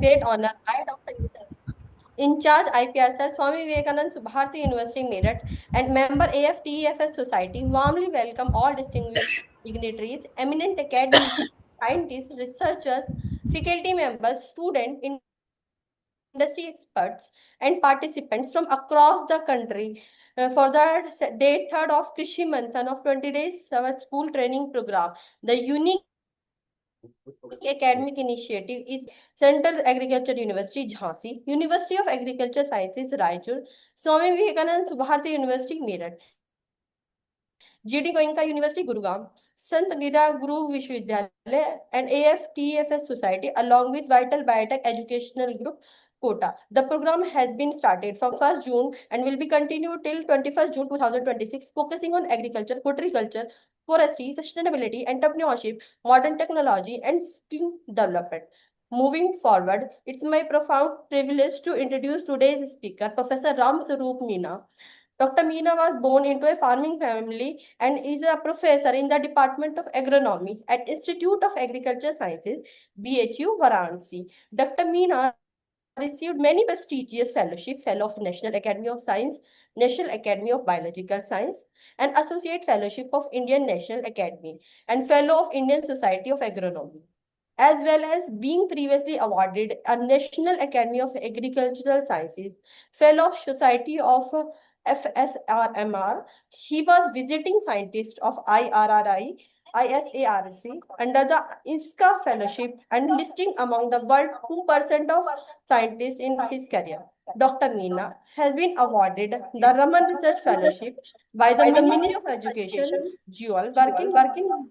great honor by Dr. In charge IPRSL Swami Vivekanand Bharati University Meerut and member AFTEFS Society warmly welcome all distinguished dignitaries, eminent academics, scientists, researchers, faculty members, students, industry experts, and participants from across the country for the day 3rd of Krishi Manthan of 20 days our school training program. The unique academic initiative is Central Agriculture University, Jhansi, University of Agriculture Sciences, Raichur, Swami Vivekanand Bharati University, Meerut, GD Goenka University, Gurugram, Sant Gira Guru Vishwavidyalaya, and AFTFS Society, along with Vital Biotech Educational Group, Kota. The program has been started from 1st June and will be continued till 21st June 2026, focusing on agriculture, horticulture, forestry, sustainability, entrepreneurship, modern technology, and skill development. Moving forward, it's my profound privilege to introduce today's speaker, Professor Ram Sarup Meena. Dr. Meena was born into a farming family and is a professor in the Department of Agronomy at Institute of Agriculture Sciences, BHU, Varanasi. Dr. Meena received many prestigious fellowships, Fellow of National Academy of Science, National Academy of Biological Science, and Associate Fellowship of Indian National Academy, and Fellow of Indian Society of Agronomy, as well as being previously awarded a National Academy of Agricultural Sciences, Fellow of Society of FSRMR. He was visiting scientist of IRRI, ISARC under the ISCA Fellowship and listing among the world 2% of scientists in his career. Dr. Meena has been awarded the Raman Research Fellowship by the Ministry of Education, Jewel, working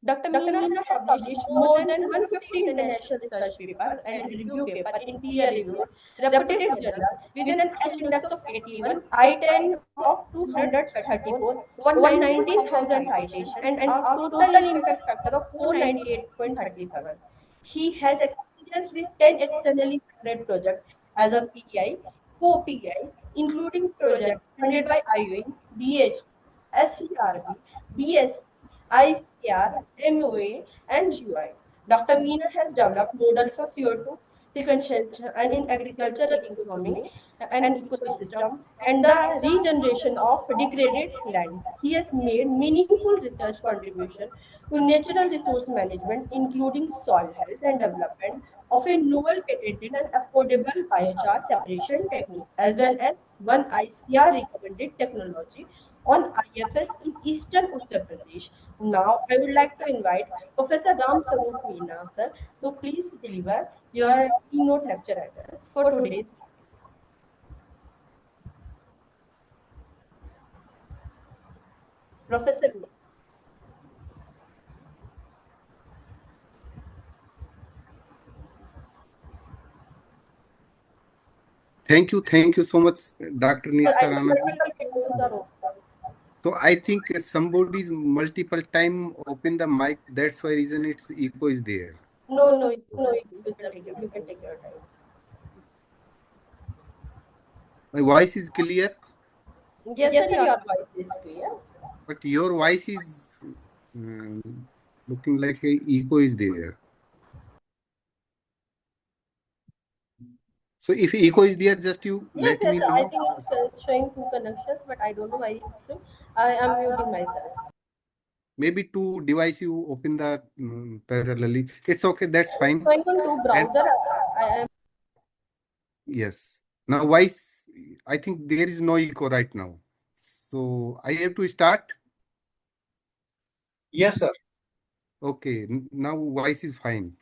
Dr. Meena has published more than 150 international research papers and review paper in peer-reviewed, reputed journals with an H index of 81, I-10 of 234, over 19,000 citations, and a total impact factor of 498.37. He has experience with 10 externally funded projects as a PI, co-PI, including projects funded by IUN, BH, SCRB, BS, ICR, MOA, and GUI. Dr. Meena has developed models for CO2 sequestration and in agriculture economy and ecosystem and the regeneration of degraded land. He has made meaningful research contribution to natural resource management, including soil health and development of a novel patented and affordable biochar separation technique, as well as one ICR recommended technology on IFS in eastern Uttar Pradesh. Now, I would like to invite Professor Ram Sarup Meena, sir, to please deliver your keynote lecture address for today's. Professor Meena. Thank you so much, Dr. Sir, I Nisarana. will close the room. So I think somebody's multiple time open the mic. That's why reason its echo is there. No, you can take your time. My voice is clear, Yes, sir, your voice is clear. but your voice is looking like a echo is there. So if echo is there, just you Yes, let me I know. think it's showing two connections, but I don't know why it's showing. I am muting myself. Maybe two device you open the parallelly. It's okay. That's fine. Going on to browser, I am. Yes. Now voice. I think there is no echo right now. So I have to start. Yes, sir. Okay. Now voice is fine.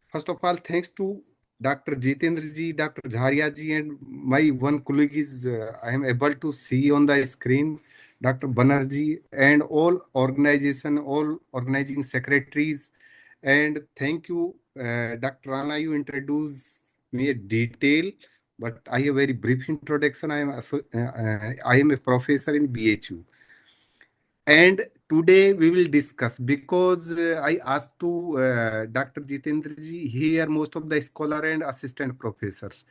First of all, thanks to Dr. Jitendra ji, Dr. Jharia ji, and my one colleague is I am able to see on the screen, Dr. Banerjee, and all organizing secretaries. And thank you, Dr. Rana, you introduced me a detail, but I have a very brief introduction. I am a professor in BHU. And today we will discuss because I asked to Dr. Jitendra ji here most of the scholar and assistant professors.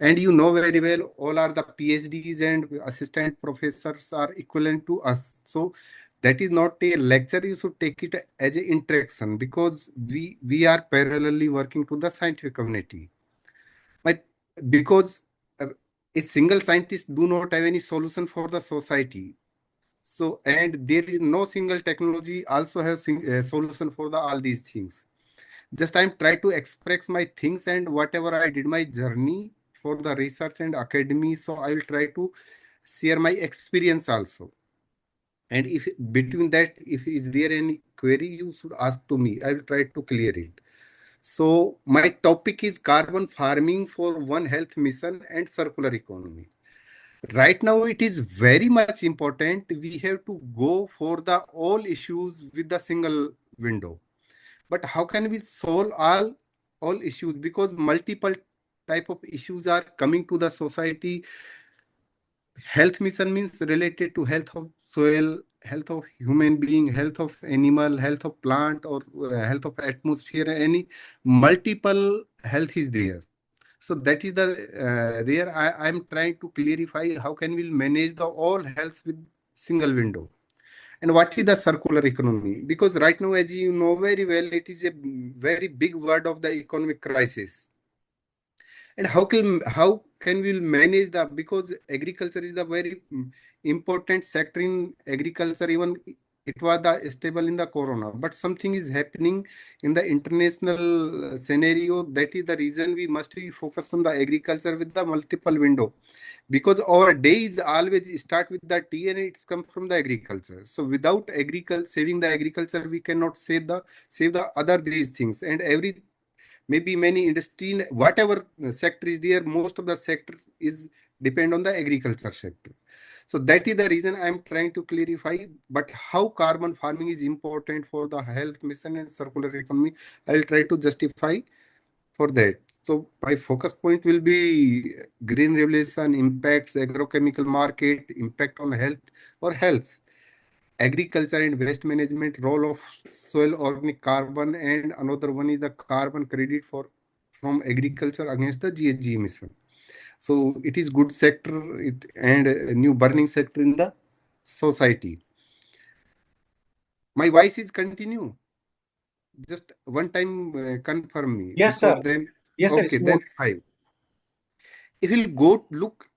And you know very well, all are the PhDs and assistant professors are equivalent to us. So That is not a lecture. You should take it as an interaction, because we are parallelly working to the scientific community. But because a single scientist do not have any solution for the society. So, and there is no single technology also have solution for the all these things. Just I'm try to express my things and whatever I did my journey for the research and academy. So I will try to share my experience also. And if between that, if is there any query, you should ask to me. I will try to clear it. So my topic is carbon farming for One Health Mission and circular economy. Right now, it is very much important. We have to go for the all issues with the single window. But how can we solve all issues? Because multiple type of issues are coming to the society. Health mission means related to health of soil, health of human being, health of animal, health of plant, or health of atmosphere. Any multiple health is there. So that is the there I'm trying to clarify how can we manage the all health with single window. And what is the circular economy? Because right now, as you know very well, it is a very big word of the economic crisis. And how can we manage the, because agriculture is the very important sector in agriculture. Even it was the stable in the corona, but something is happening in the international scenario. That is the reason we must be focused on the agriculture with the multiple window, because our days always start with the tea and it's come from the agriculture. So without agriculture, saving the agriculture, we cannot save the other these things. And every, maybe many industry, whatever sector is there, most of the sector is depend on the agriculture sector. So that is the reason I'm trying to clarify. But how carbon farming is important for the health mission and circular economy, I'll try to justify for that. So my focus point will be green revolution impacts agrochemical market, impact on health or health, agriculture and waste management, role of soil organic carbon, and another one is the carbon credit for from agriculture against the GHG emission. So it is good sector, it and a new burning sector in the society. My voice is continue. Just one time confirm me, Yes, because sir. then Yes, sir. okay, then Smooth. fine. If we'll go look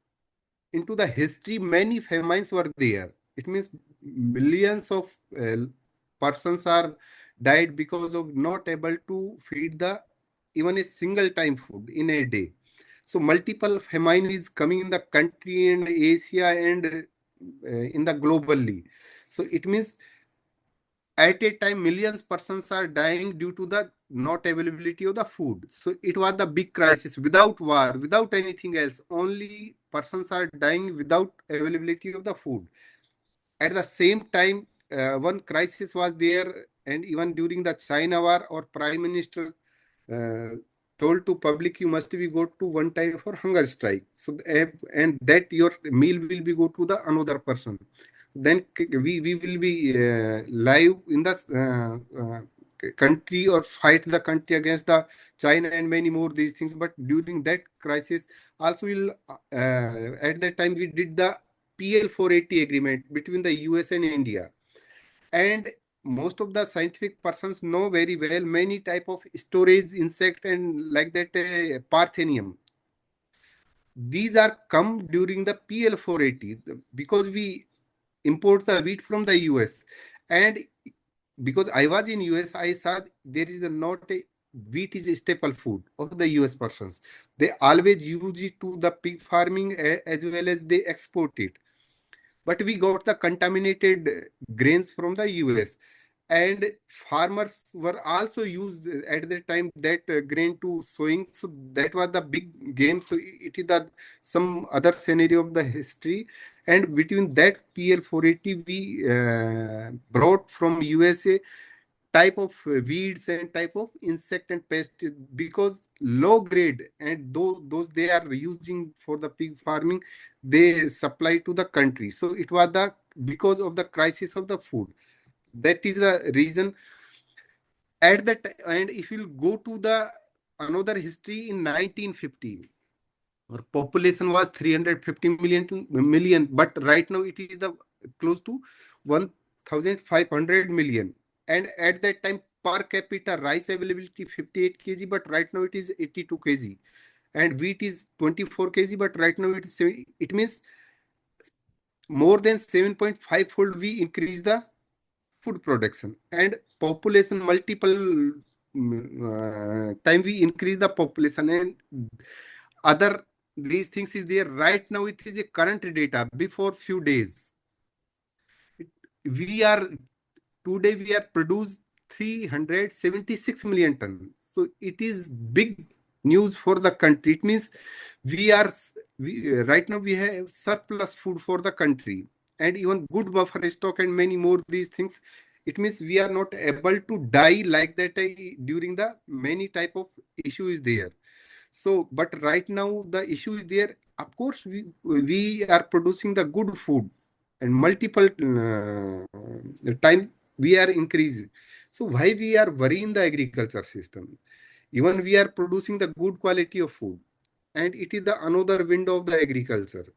into the history, many famines were there. It means millions of persons are died because of not able to feed the even a single time food in a day. So multiple famine is coming in the country and Asia and in the globally. So it means at a time millions persons are dying due to the not availability of the food. So it was the big crisis, without war, without anything else, only persons are dying without availability of the food. At the same time, one crisis was there, and even during the China war, our prime minister uh, told to public, you must be go to one time for hunger strike. So and that your meal will be go to the another person. Then we will be live in the country or fight the country against the China and many more these things. But during that crisis, also will at that time we did the PL 480 agreement between the US and India. And most of the scientific persons know very well many type of storage insect and like that parthenium. These are come during the PL 480 because we import the wheat from the US. And because I was in US, I saw there is a not a wheat is a staple food of the US persons. They always use it to the pig farming as well as they export it. But we got the contaminated grains from the US. And farmers were also used at that time that grain to sowing. So that was the big game. So it is the some other scenario of the history. And between that PL 480, we brought from USA type of weeds and type of insect and pest, because low grade and those they are using for the pig farming, they supply to the country. So it was the because of the crisis of the food. That is the reason at that. And if you go to the another history in 1950, our population was 350 million, but right now it is the close to 1 1,500 million. And at that time, per capita rice availability 58 kg, but right now it is 82 kg. And wheat is 24 kg, but right now it is 70. It means more than 7.5 fold we increase the food production, and population multiple time we increase the population, and other these things is there. Right now it is a current data before few days. We are today we are produced 376 million tons. So it is big news for the country. It means we are right now we have surplus food for the country, and even good buffer stock and many more these things. It means we are not able to die like that during the many type of issue is there. So, but right now the issue is there. Of course, we are producing the good food, and multiple time we are increasing. So why we are worrying the agriculture system? Even we are producing the good quality of food, and it is the another window of the agriculture.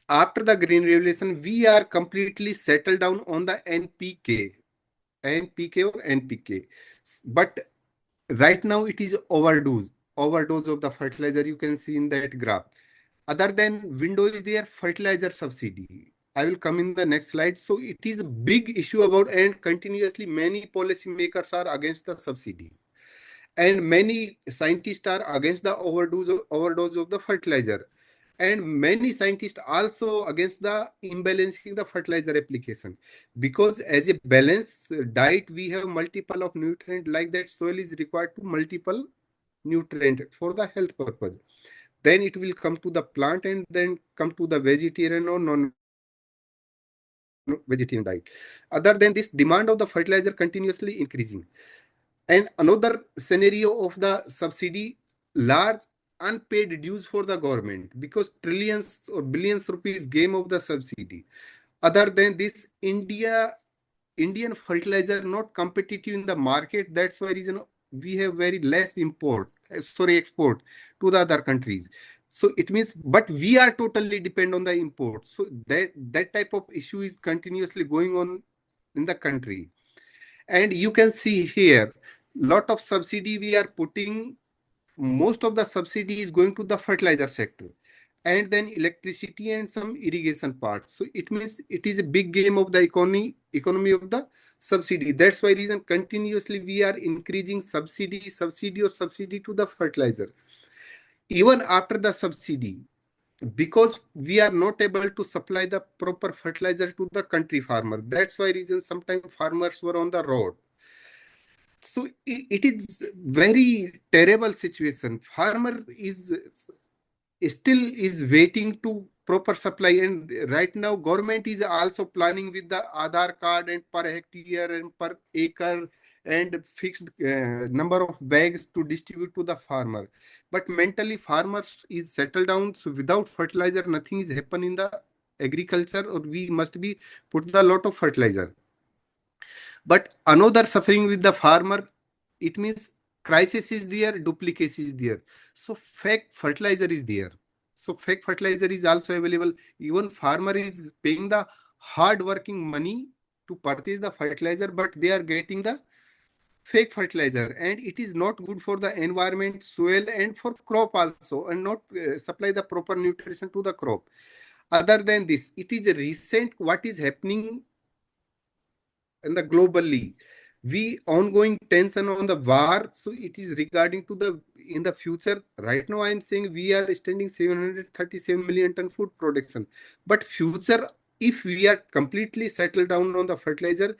After the green revolution, we are completely settled down on the NPK or NPK. But right now it is overdose of the fertilizer. You can see in that graph. Other than window is there fertilizer subsidy. I will come in the next slide. So it is a big issue about, and continuously many policymakers are against the subsidy, and many scientists are against the overdose of the fertilizer, and many scientists also against the imbalancing the fertilizer application, because as a balanced diet we have multiple of nutrient, like that soil is required to multiple nutrient for the health purpose. Then it will come to the plant, and then come to the vegetarian or non-vegetarian diet. Other than this, demand of the fertilizer continuously increasing. And another scenario of the subsidy, large unpaid dues for the government, because trillions or billions rupees game of the subsidy. Other than this, Indian fertilizer not competitive in the market. That's why reason we have very less export to the other countries. So it means, but we are totally depend on the import. So that type of issue is continuously going on in the country. And you can see here, lot of subsidy we are putting. Most of the subsidy is going to the fertilizer sector, and then electricity and some irrigation parts. So it means it is a big game of the economy of the subsidy. That's why reason continuously we are increasing subsidy to the fertilizer. Even after the subsidy, because we are not able to supply the proper fertilizer to the country farmer. That's why reason sometimes farmers were on the road. So it is very terrible situation. Farmer is still is waiting to proper supply, and right now government is also planning with the Aadhaar card and per hectare and per acre and fixed number of bags to distribute to the farmer. But mentally farmers is settled down. So without fertilizer, nothing is happen in the agriculture, or we must be put the lot of fertilizer. But another suffering with the farmer, it means crisis is there, duplication is there. So fake fertilizer is there. So fake fertilizer is also available. Even farmer is paying the hard working money to purchase the fertilizer, but they are getting the fake fertilizer, and it is not good for the environment, soil, and for crop also, and not supply the proper nutrition to the crop. Other than this, it is a recent what is happening and the globally, we ongoing tension on the war. So it is regarding to the in the future. Right now I am saying we are standing 737 million ton food production, but future, if we are completely settled down on the fertilizer,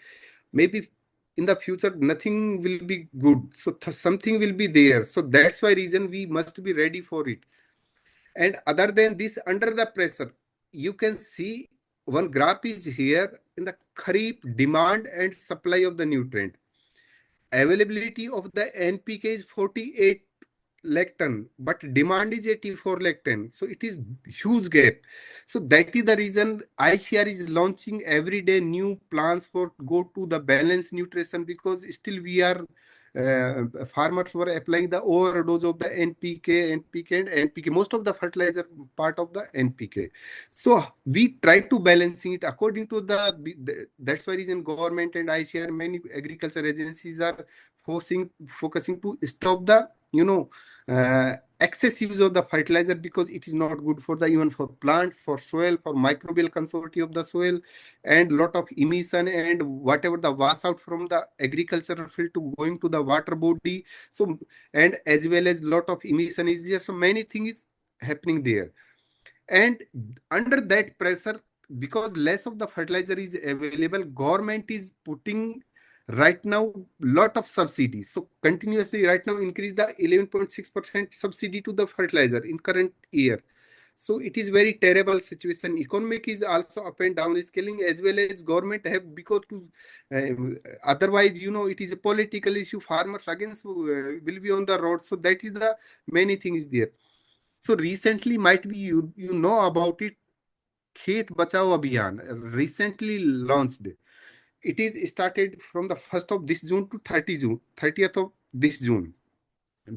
maybe in the future nothing will be good. So something will be there. So that's why reason we must be ready for it. And other than this, under the pressure, you can see one graph is here in the Kharif demand and supply of the nutrient. Availability of the NPK is 48 lakh ton, but demand is 84 lakh ton. So it is huge gap. So that is the reason ICR is launching every day new plans for go to the balanced nutrition, because still we are farmers were applying the overdose of the NPK and NPK, most of the fertilizer part of the NPK. So we try to balancing it according to that's why reason government and ICR, many agriculture agencies are focusing to stop the, excess use of the fertilizer, because it is not good for the, even for plant, for soil, for microbial consortium of the soil, and lot of emission and whatever the wash out from the agricultural field to going to the water body. So, and as well as lot of emission is there. So many things happening there. And under that pressure, because less of the fertilizer is available, government is putting right now lot of subsidies. So continuously right now increase the 11.6% subsidy to the fertilizer in current year. So it is very terrible situation. Economic is also up and down scaling, as well as government have, because to otherwise, it is a political issue. Farmers against will be on the road. So that is the many things there. So recently, might be you know about it, Khet Bachao Abhiyan recently launched. It is started from the 1st of this June to 30th of this June,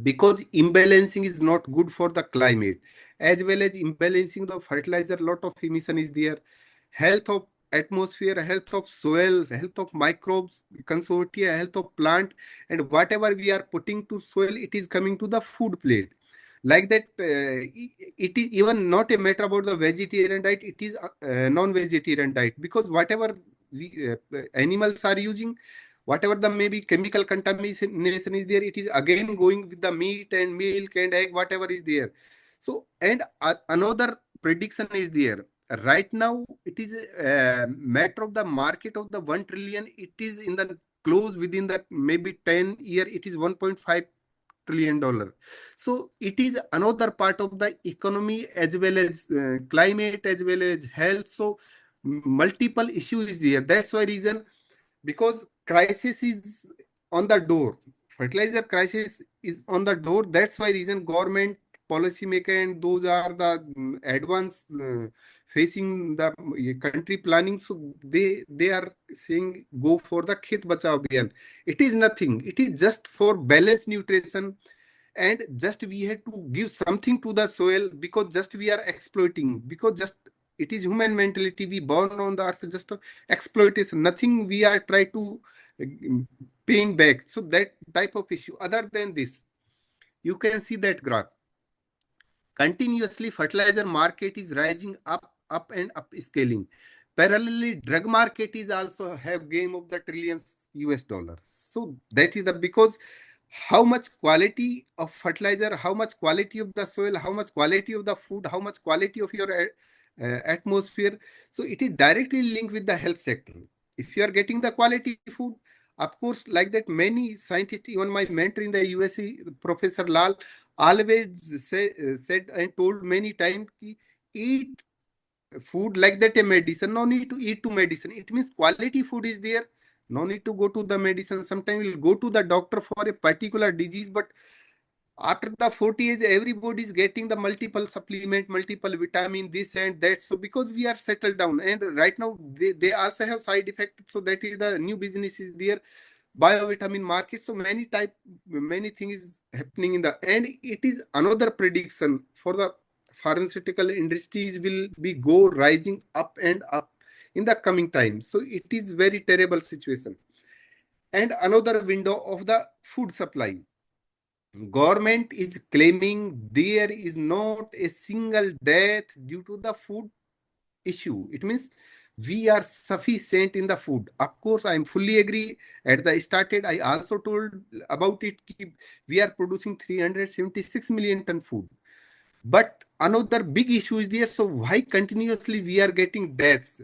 because imbalancing is not good for the climate, as well as imbalancing the fertilizer, lot of emission is there, health of atmosphere, health of soil, health of microbes, consortia, health of plant, and whatever we are putting to soil, it is coming to the food plate. Like that, it is even not a matter about the vegetarian diet, it is non-vegetarian diet, because whatever animals are using, whatever the maybe chemical contamination is there, it is again going with the meat and milk and egg, whatever is there. So, and another prediction is there. Right now, it is a matter of the market of the 1 trillion. It is in the close within the maybe 10 year, it is $1.5 trillion. So it is another part of the economy, as well as climate, as well as health. So multiple issues is there. That's why reason, because crisis is on the door, fertilizer crisis is on the door. That's why reason government policy maker, and those are the advanced facing the country planning. So they are saying go for the Khet Bachao Abhiyan. It is nothing, it is just for balanced nutrition, and just we have to give something to the soil, because just we are exploiting, because just it is human mentality, we born on the earth just to exploitation, nothing we are try to paying back. So that type of issue. Other than this, you can see that graph continuously, fertilizer market is rising up and up scaling. Parallelly, drug market is also have game of the trillions US dollars. So that is the, because how much quality of fertilizer, how much quality of the soil, how much quality of the food, how much quality of your atmosphere. So it is directly linked with the health sector. If you are getting the quality food, of course, like that, many scientists, even my mentor in the USA, Professor Lal, always said and told many times, eat food like that a medicine, no need to eat to medicine. It means quality food is there, no need to go to the medicine. Sometimes we'll go to the doctor for a particular disease, but after the 40 age, everybody is getting the multiple supplement, multiple vitamin, this and that. So because we are settled down, and right now they also have side effects. So that is the new business is there, biovitamin market. So many things happening in the, and it is another prediction for the pharmaceutical industries will be go rising up and up in the coming time. So it is very terrible situation. And another window of the food supply. Government is claiming there is not a single death due to the food issue. It means we are sufficient in the food. Of course, I am fully agree. At the started, I also told about it. We are producing 376 million ton food. But another big issue is there. So why continuously we are getting deaths?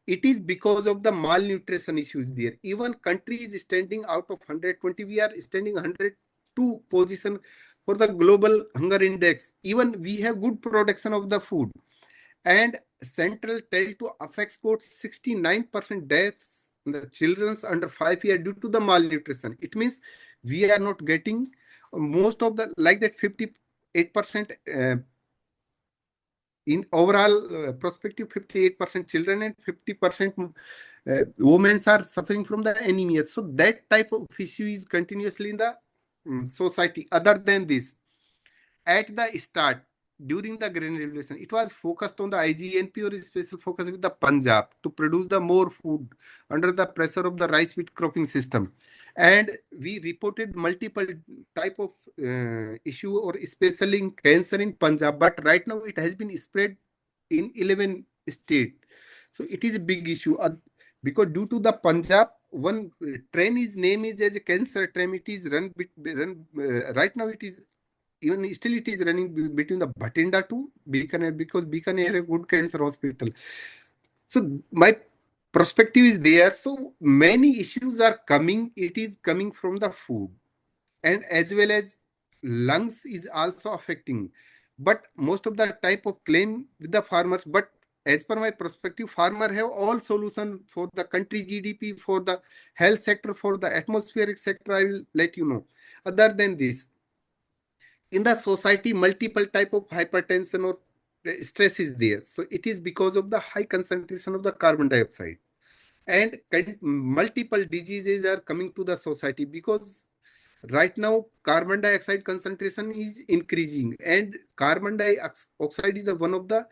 It is because of the malnutrition issues there. Even country is standing out of 120. We are standing 102 position for the global hunger index. Even we have good production of the food. And central tell to affects 69% deaths in the children under 5 years due to the malnutrition. It means we are not getting most of the, like that 58% in overall perspective, 58% children and 50% women are suffering from the anemia. So that type of issue is continuously in the society. Other than this, at the start, during the Green Revolution, it was focused on the IGNP or special focus with the Punjab to produce the more food under the pressure of the rice wheat cropping system. And we reported multiple type of issue or especially in cancer in Punjab, but right now it has been spread in 11 states. So it is a big issue because due to the Punjab, one train is name is as a cancer train. It is run right now. It is even still it is running between the Bhatinda to Bikaner because Bikaner has a good cancer hospital. So my perspective is there. So many issues are coming. It is coming from the food, and as well as lungs is also affecting. But most of the type of claim with the farmers. But as per my perspective, farmer have all solution for the country GDP, for the health sector, for the atmospheric sector. I will let you know. Other than this, in the society, multiple type of hypertension or stress is there. So it is because of the high concentration of the carbon dioxide, and multiple diseases are coming to the society because right now carbon dioxide concentration is increasing, and carbon dioxide is the one of the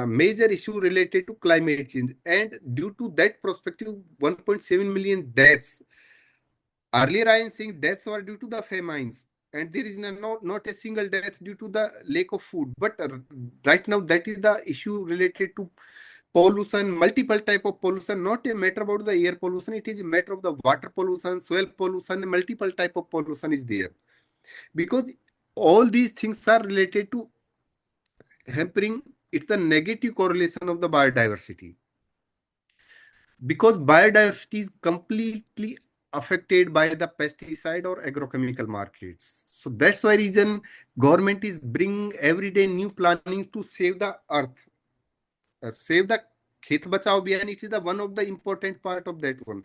major issue related to climate change. And due to that perspective, 1.7 million deaths. Earlier, I am saying deaths were due to the famines, and there is not a single death due to the lack of food. But right now, that is the issue related to pollution, multiple type of pollution. Not a matter about the air pollution; it is a matter of the water pollution, soil pollution, multiple type of pollution is there because all these things are related to hampering. It's the negative correlation of the biodiversity because biodiversity is completely affected by the pesticide or agrochemical markets. So that's why reason government is bringing everyday new plannings to save the earth, save the Khet Bachao Abhiyan. It is the one of the important part of that one.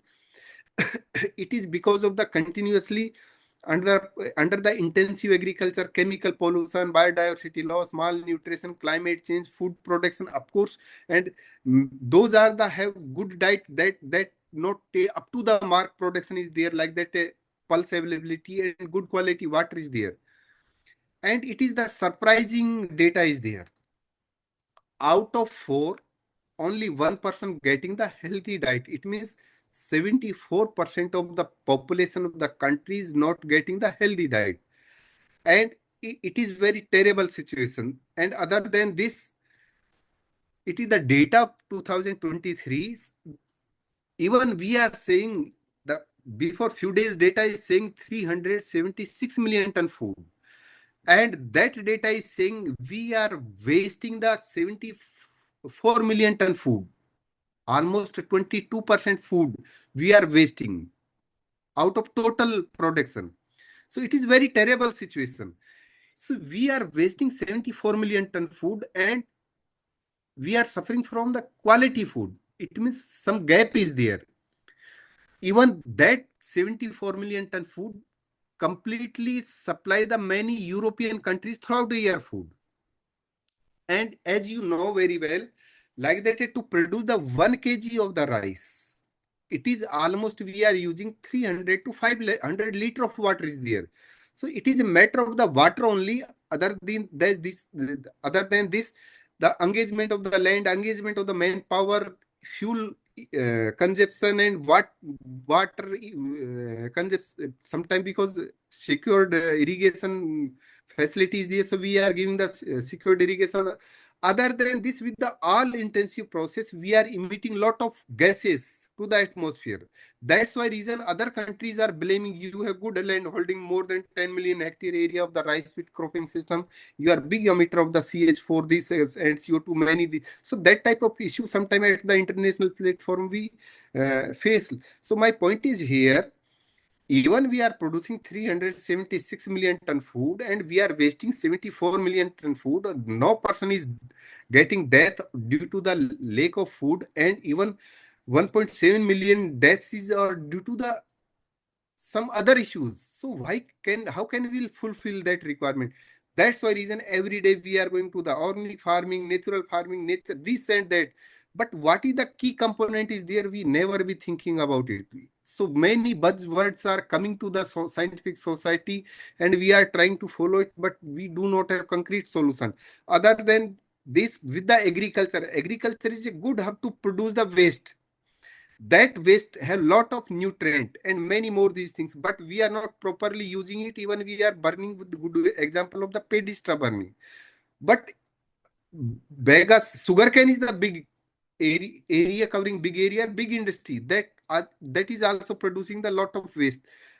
It is because of the continuously under under the intensive agriculture, chemical pollution, biodiversity loss, malnutrition, climate change, food production, of course, and those are the have good diet that not up to the mark production is there like that pulse availability and good quality water is there, and it is the surprising data is there. Out of four, only one person getting the healthy diet. It means 74% of the population of the country is not getting the healthy diet. And it is very terrible situation. And other than this, it is the data of 2023. Even we are saying the before few days data is saying 376 million ton food. And that data is saying we are wasting the 74 million ton food. Almost 22% food we are wasting out of total production. So it is very terrible situation. So we are wasting 74 million ton food and we are suffering from the quality food. It means some gap is there. Even that 74 million ton food completely supply the many European countries throughout the year food. And as you know very well, like that to produce the 1 kg of the rice, it is almost we are using 300 to 500 liter of water is there. So it is a matter of the water only. Other than this, the engagement of the land, engagement of the manpower, fuel consumption, and water consumption. Sometimes because secured irrigation facilities there, so we are giving the secured irrigation. Other than this, with the all intensive process, we are emitting lot of gases to the atmosphere. That's why reason other countries are blaming you have good land holding more than 10 million hectare area of the rice wheat cropping system. You are big emitter of the CH4, this and CO2 many. So that type of issue sometime at the international platform we face. So my point is here, even we are producing 376 million ton food and we are wasting 74 million ton food. No person is getting death due to the lack of food, and even 1.7 million deaths is due to the some other issues. So how can we fulfill that requirement? That's why reason every day we are going to the organic farming, natural farming, nature, this and that. But what is the key component is there? We never be thinking about it. So many buzzwords are coming to the scientific society, and we are trying to follow it, but we do not have concrete solution. Other than this, with the agriculture, agriculture is a good hub to produce the waste. That waste have lot of nutrient and many more these things, but we are not properly using it. Even we are burning, with good example of the paddy straw burning. But Vegas, sugarcane is the big area covering big area, big industry that is also producing the lot of waste.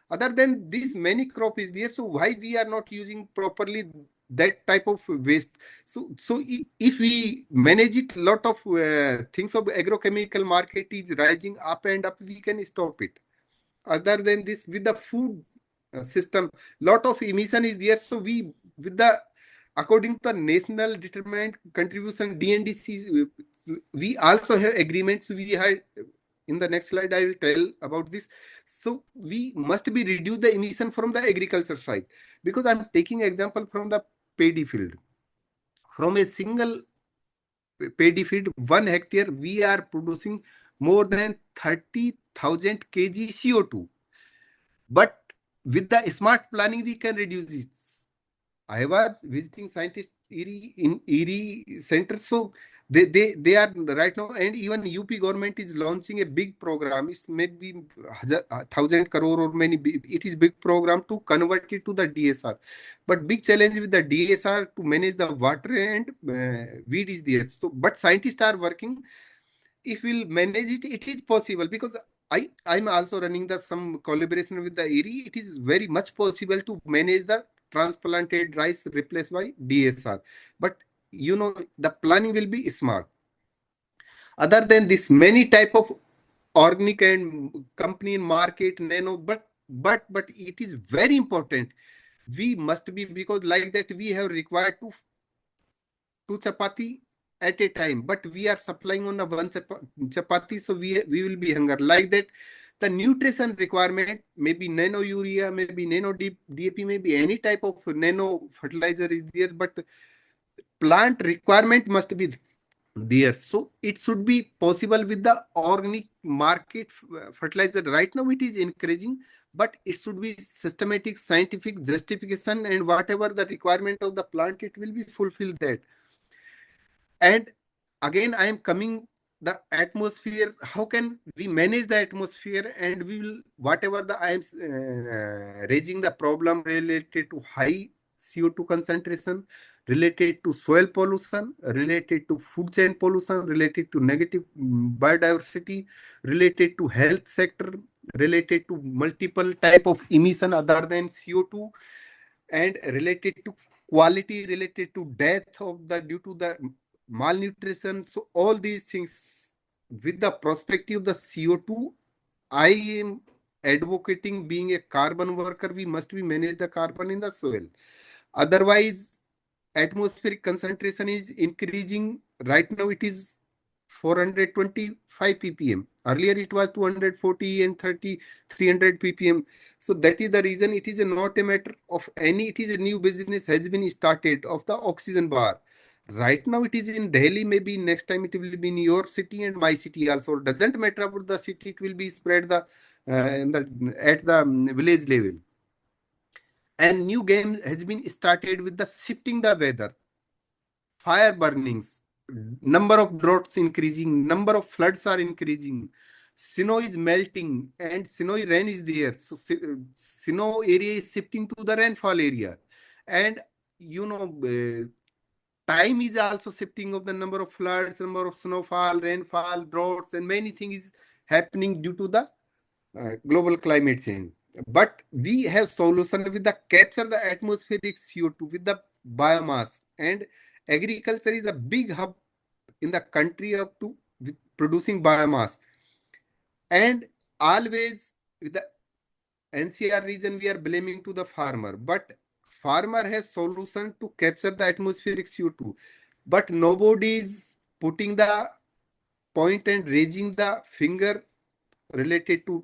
Other than this, many crop is there. So why we are not using properly that type of waste? So if we manage it, lot of things of agrochemical market is rising up and up. We can stop it. Other than this, with the food system, lot of emission is there. So we, with the, according to the national determined contribution DNDC, we also have agreements. We had, in the next slide I will tell about this. So we must be reduce the emission from the agriculture side, because I'm taking example from the paddy field. From a single paddy field, 1 hectare, we are producing more than 30,000 kg CO2. But with the smart planning, we can reduce it. I was visiting scientists in Erie Center, so they are right now, and even UP government is launching a big program. It's maybe 1,000 crore or many. It is big program to convert it to the DSR, but big challenge with the DSR to manage the water and weed is there. So, but scientists are working. If we'll manage it, it is possible, because I'm also running the some collaboration with the ERI. It is very much possible to manage the transplanted rice replaced by DSR. But the planning will be smart. Other than this, many type of organic and company market nano, but it is very important. We must be, because like that we have required to two chapati at a time, but we are supplying on a one chapati, so we will be hunger. Like that, the nutrition requirement, maybe nano urea, maybe nano DAP, maybe any type of nano fertilizer is there, but plant requirement must be there. So it should be possible with the organic market fertilizer. Right now it is encouraging, but it should be systematic, scientific justification, and whatever the requirement of the plant, it will be fulfilled that. And again, I am coming the atmosphere. How can we manage the atmosphere? And we will, whatever the I am raising the problem related to high CO2 concentration, related to soil pollution, related to food chain pollution, related to negative biodiversity, related to health sector, related to multiple type of emission other than CO2, and related to quality, related to death of the due to the malnutrition. So all these things, with the perspective of the CO2, I am advocating, being a carbon worker, we must be manage the carbon in the soil. Otherwise, atmospheric concentration is increasing. Right now it is 425 ppm. Earlier it was 240 and 30, 300 ppm. So that is the reason it is not a matter of any, it is a new business has been started of the oxygen bar. Right now it is in Delhi, maybe next time it will be in your city and my city also. Doesn't matter about the city, it will be spread the, at the village level. And new game has been started with the shifting the weather, fire burnings, number of droughts increasing, number of floods are increasing, snow is melting, and snowy rain is there. So snow area is shifting to the rainfall area, and you know time is also shifting of the number of floods, number of snowfall, rainfall, droughts, and many things is happening due to the global climate change. But we have solution with the capture the atmospheric CO2 with the biomass, and agriculture is a big hub in the country up to with producing biomass. And always with the NCR region, we are blaming to the farmer, but farmer has solution to capture the atmospheric CO2, but nobody is putting the point and raising the finger related to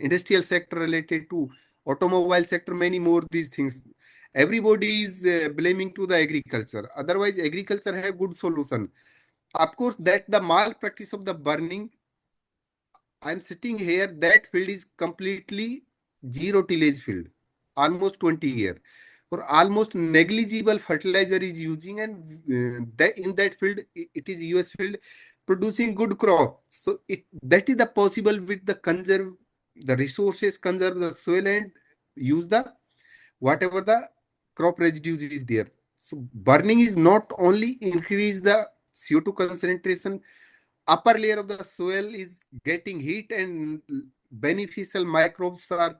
industrial sector, related to automobile sector, many more these things. Everybody is blaming to the agriculture. Otherwise, agriculture have good solution. Of course, that the malpractice of the burning, I'm sitting here, that field is completely zero tillage field, almost 20 year. Or almost negligible fertilizer is using, and that in that field, it is US field producing good crop. So that is the possible with the conserve the resources, conserve the soil, and use the whatever the crop residues is there. So burning is not only increase the CO2 concentration, upper layer of the soil is getting heat, and beneficial microbes are,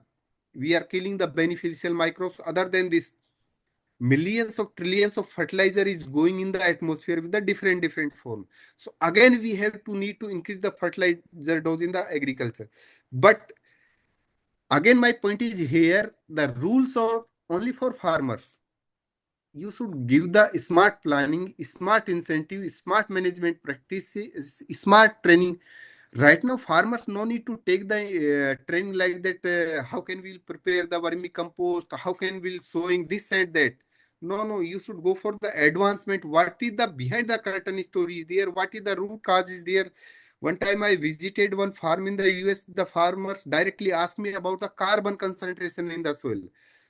we are killing the beneficial microbes. Other than this, millions of trillions of fertilizer is going in the atmosphere with the different form. So again, we have to need to increase the fertilizer dose in the agriculture. But again, my point is here, the rules are only for farmers. You should give the smart planning, smart incentive, smart management practices, smart training. Right now, farmers no need to take the training like that. How can we prepare the vermicompost? How can we sowing this and that? No, no, you should go for the advancement. What is the behind the curtain story is there? What is the root cause is there? One time I visited one farm in the US. The farmers directly asked me about the carbon concentration in the soil.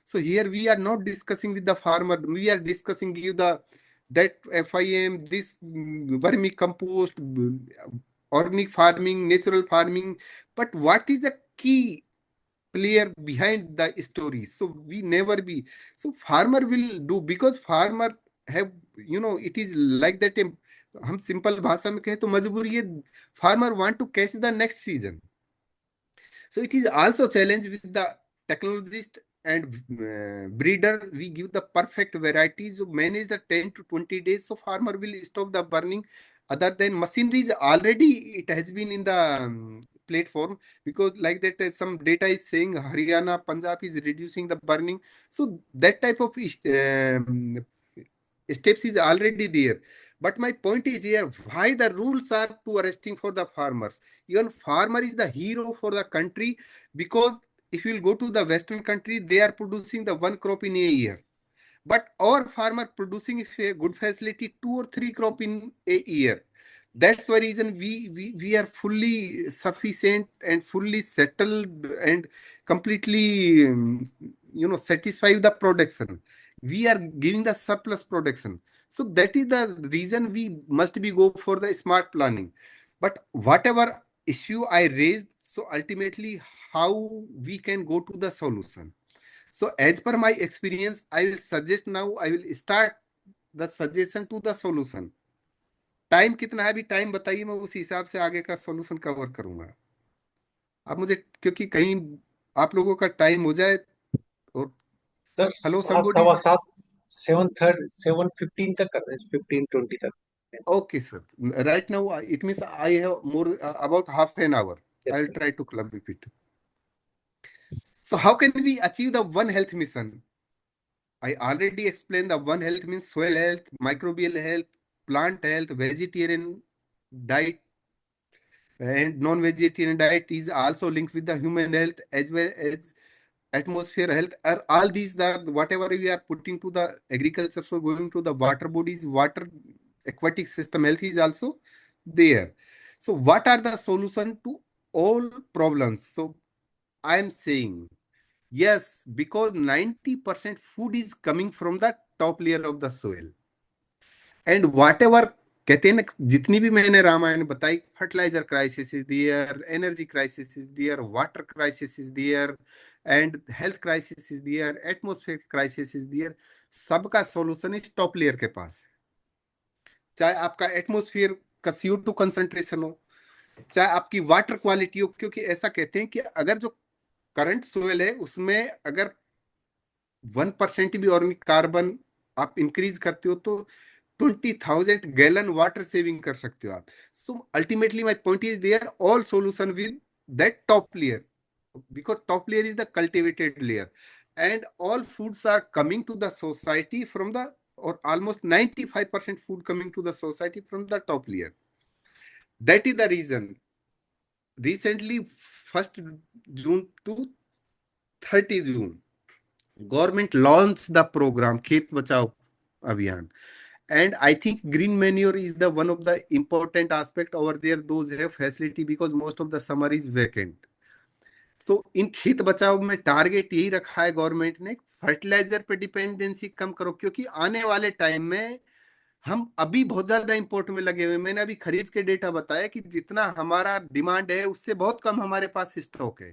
So here we are not discussing with the farmer. We are discussing give the that FIM, this vermicompost, organic farming, natural farming. But what is the key player behind the story? So we never be. So farmer will do because farmer have, it is like that. हम simple भाषा में कहें तो मजबूरी है. Farmer want to catch the next season. So it is also challenge with the technologist and breeder. We give the perfect varieties to manage the 10 to 20 days. So farmer will stop the burning. Other than machinery is already, it has been in the platform, because like that some data is saying Haryana, Punjab is reducing the burning. So that type of steps is already there. But my point is here, why the rules are too arresting for the farmers? Even farmer is the hero for the country, because if you will go to the Western country, they are producing the one crop in a year. But our farmer producing a good facility, two or three crop in a year. That's the reason we are fully sufficient and fully settled and completely satisfy the production. We are giving the surplus production. So that is the reason we must be go for the smart planning. But whatever issue I raised, so ultimately how we can go to the solution. So as per my experience, I will suggest now, I will start the suggestion to the solution. Time कितना है अभी? Time बताइए, मैं उस हिसाब से आगे का सॉल्यूशन कवर करूंगा. आप मुझे, क्योंकि कहीं आप लोगों का टाइम हो जाए. और सर हेलो आज समबॉडी. 7:15 7:15 तक कर रहे हैं, 15:20 तक. Okay, sir. Right now, it means I have more about half an hour. Yes, I'll sir. try to club it. So how can we achieve the One Health mission? I already explained the One Health means soil health, microbial health, plant health, vegetarian diet, and non-vegetarian diet is also linked with the human health as well as atmosphere health. Are all these the whatever we are putting to the agriculture, so going to the water bodies, water aquatic system health is also there. So what are the solution to all problems? So I am saying yes, because 90% food is coming from the top layer of the soil. And whatever कहते हैं ना, जितनी भी मैंने रामायण बताई, fertiliser crisis is there, energy crisis is there, water crisis is there, and health crisis is there, atmosphere crisis is there. सबका solution इस top layer के पास है. चाहे आपका एटमोस्फियर का CO2 कंसंट्रेशन हो, चाहे आपकी वाटर क्वालिटी हो. क्योंकि ऐसा कहते हैं कि अगर जो करंट सोयल है उसमें अगर 1% भी ऑर्गेनिक कार्बन आप इंक्रीज करते हो तो 20,000 गैलन वाटर सेविंग कर सकते हो आप. So ultimately my point is there all solution with that top layer, because top layer is the cultivated layer, and all foods are coming to the society from the, or almost 95% food coming to the society from the top layer. That is the reason recently 1st June to 30 June government launched the program Khet Bachao Abhiyan. And I think green manure is the one of the important aspect over there. Those have facility because most of the summer is vacant. तो इन खेत बचाओ में target यही रखा है government ने, fertiliser पे dependency कम करो, क्योंकि आने वाले टाइम में हम अभी बहुत ज्यादा इंपोर्ट में लगे हुए हैं। मैंने अभी खरीफ के डेटा बताया कि जितना हमारा डिमांड है उससे बहुत कम हमारे पास स्टॉक है।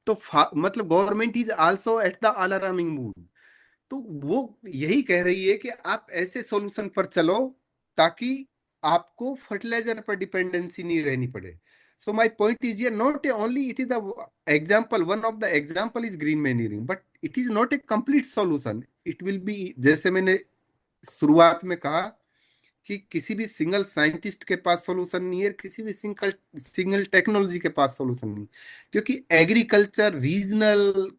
तो मतलब government is also at the alarming mood. तो वो यही कह रही है कि आप ऐसे सॉल्यूशन पर चलो ताकि आपको फर्टिलाइजर पर डिपेंडेंसी नहीं रहनी पड़े। So my point is here, not only it is the example, one of the example is green manuring, but it is not a complete solution. It will be, जैसे मैंने शुरुआत में कहा कि किसी भी सिंगल साइंटिस्ट के पास सॉल्यूशन नहीं है, किसी भी सिंगल टेक्नोलॉजी के पास सॉल्यूशन नहीं, क्योंकि agriculture, regional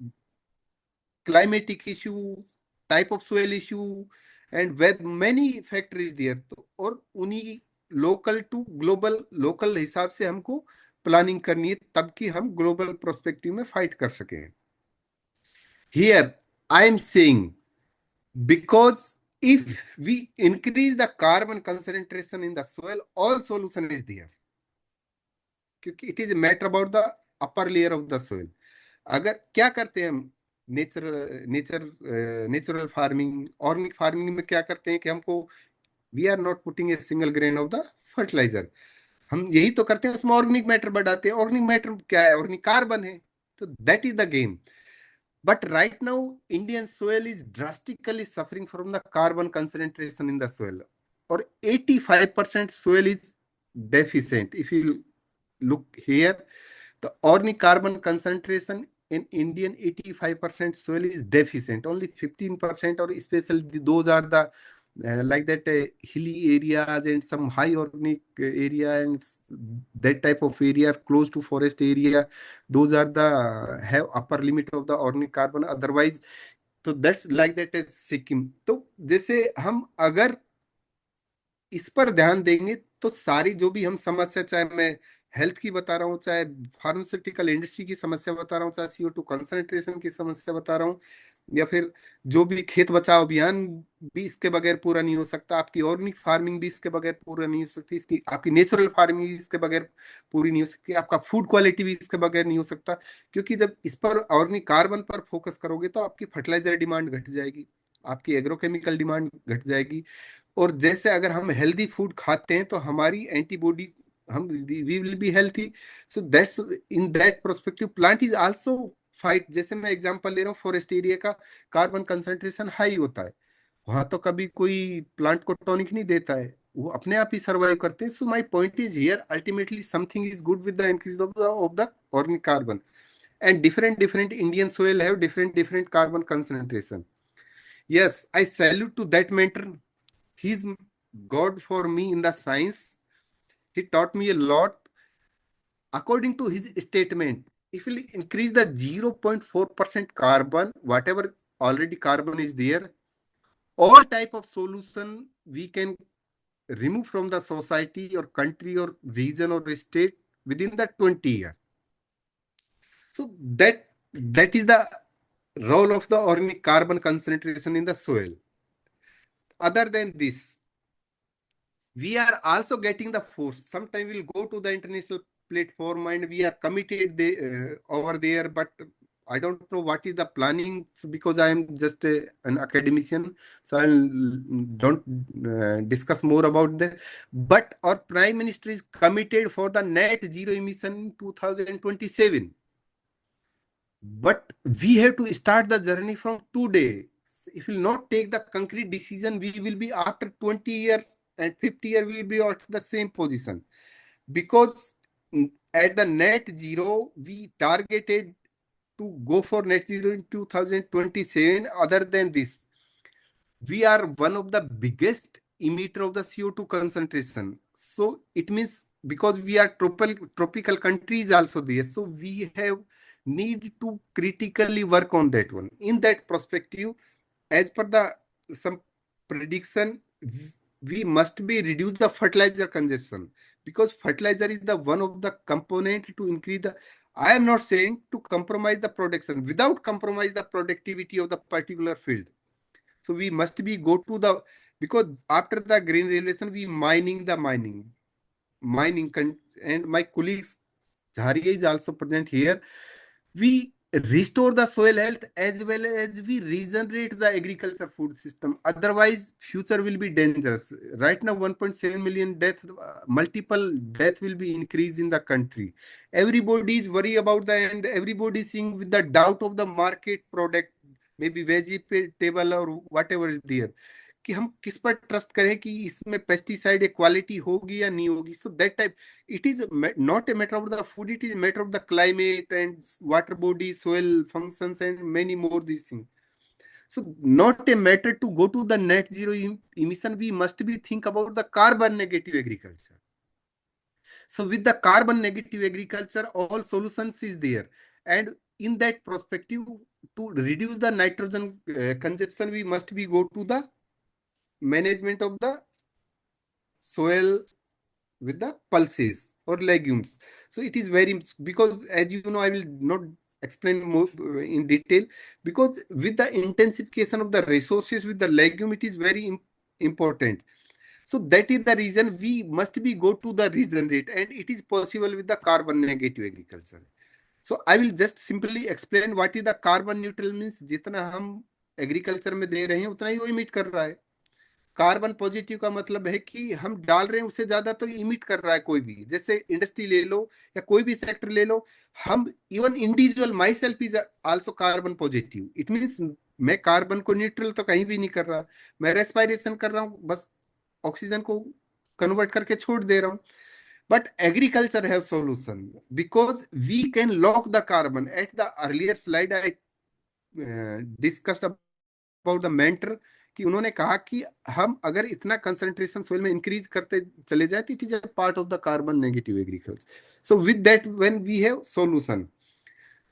climatic issue, type of soil issue, and with many factors there. तो और उन्हीं लोकल टू ग्लोबल, लोकल हिसाब से हमको प्लानिंग करनी है तब कि हम ग्लोबल प्रोस्पेक्टिव में फाइट कर सकें। Here I am saying because if we increase the carbon concentration in the soil, all solution is there, क्योंकि it is matter about the upper layer of the soil. अगर क्या करते हैं हम natural farming, organic farming में क्या करते हैं कि हमको we are not putting a single grain of the fertiliser, हम यही तो करते हैं, उसमें ऑर्गेनिक मैटर बढ़ाते हैं। ऑर्गेनिक मैटर क्या है? ऑर्गेनिक कार्बन है। तो that is the game. But right now, Indian soil is drastically suffering from the carbon concentration in the soil. Or 85% soil is deficient. If you look here, the organic carbon concentration in Indian 85% soil is deficient. Only 15%, or especially those are the like that hilly areas and some high organic area and that type of area close to forest area. Those are the have upper limit of the organic carbon. Otherwise, तो that's like that is Sikkim. तो जैसे हम अगर इस पर ध्यान देंगे तो सारी जो भी हम समस्या, चाहे मैं हेल्थ की बता रहा हूँ, चाहे फार्मास्यूटिकल इंडस्ट्री की समस्या बता रहा हूँ, चाहे CO2 कंसंट्रेशन की समस्या बता रहा हूँ, या फिर जो भी खेत बचाओ अभियान भी इसके बगैर पूरा नहीं हो सकता, आपकी ऑर्गेनिक फार्मिंग भी इसके बगैर पूरा नहीं हो सकती, इसकी आपकी नेचुरल फार्मिंग भी इसके बगैर पूरी नहीं हो सकती, आपका फूड क्वालिटी भी इसके बगैर नहीं हो सकता। क्योंकि जब इस पर ऑर्गेनिक कार्बन पर फोकस करोगे तो आपकी फर्टिलाइजर डिमांड घट जाएगी, आपकी एग्रोकेमिकल डिमांड घट जाएगी। और जैसे अगर हम हेल्दी फूड खाते हैं तो हमारी एंटीबॉडी, हम we will be healthy. So that's in that perspective plant is also fight. जैसे मैं एग्जांपल ले रहा हूँ, फॉरेस्ट एरिया का कार्बन कंसंट्रेशन हाई होता है, वहां तो कभी कोई प्लांट को टॉनिक नहीं देता है, वो अपने आप ही सर्वाइव करते हैं। So my point is here, ultimately something is good with the increase of the organic carbon, and different Indian soil have different carbon concentration. Yes, I salute to that mentor. He's God for me in the science. He taught me a lot. According to his statement, if we increase the 0.4% carbon, whatever already carbon is there, all type of solution we can remove from the society or country or region or state within the 20 years. So that is the role of the organic carbon concentration in the soil. Other than this, we are also getting the force. Sometimes we'll go to the international platform and we are committed over there, but I don't know what is the planning, because I am just an academician, so I don't discuss more about that. But our Prime Minister is committed for the net zero emission in 2027. But we have to start the journey from today. If we will not take the concrete decision, we will be after 20 years and 50 years, we will be at the same position. Because at the net zero, we targeted to go for net zero in 2027. Other than this, we are one of the biggest emitter of the CO2 concentration. So it means because we are tropical countries also there, so we have need to critically work on that one. In that perspective, as per the some prediction, we must be reduce the fertilizer consumption, because fertilizer is the one of the component to increase the I am not saying to compromise the production without compromise the productivity of the particular field. So we must be go to the, because after the green revolution we mining and my colleagues Jharia is also present here. We restore the soil health as well as we regenerate the agriculture food system. Otherwise, future will be dangerous. Right now, 1.7 million death, multiple death will be increased in the country. Everybody is worried about the end. Everybody is seeing with the doubt of the market product, maybe vegetable or whatever is there. कि हम किस पर trust करें कि इसमें pesticide quality होगी या नहीं होगी. So that type it is not a matter of the food, it is a matter of the climate and water body, soil functions, and many more these things. So not a matter to go to the net zero emission, we must be think about the carbon negative agriculture. So with the carbon negative agriculture, all solutions is there. And in that perspective, to reduce the nitrogen consumption, we must be go to the management of the soil with the pulses or legumes. So it is very, because as you know, I will not explain more in detail, because with the intensification of the resources with the legume, it is very important. So that is the reason we must be go to the regenerate, and it is possible with the carbon negative agriculture. So I will just simply explain what is the carbon neutral means. जितना हम agriculture में दे रहे हैं उतना ही वो emit कर रहा है. कार्बन पॉजिटिव का मतलब है कि हम डाल रहे हैं उससे ज्यादा तो इमिट कर रहा है कोई भी. जैसे इंडस्ट्री ले लो या कोई भी सेक्टर ले लो, हम even individual my self is also carbon positive. It means मैं कार्बन को न्यूट्रल तो कहीं भी नहीं कर रहा, मैं रेस्पायरेशन कर रहा हूँ, बस ऑक्सीजन को कन्वर्ट करके छोड़ दे रहा हूँ. But agriculture has solution because we can lock the carbon. At the earlier slide, I discussed about the mentor कि उन्होंने कहा कि हम अगर इतना कंसंट्रेशन सोइल में इंक्रीज करते चले जाए तो it is a part of the carbon negative agriculture. So with that when we have solution.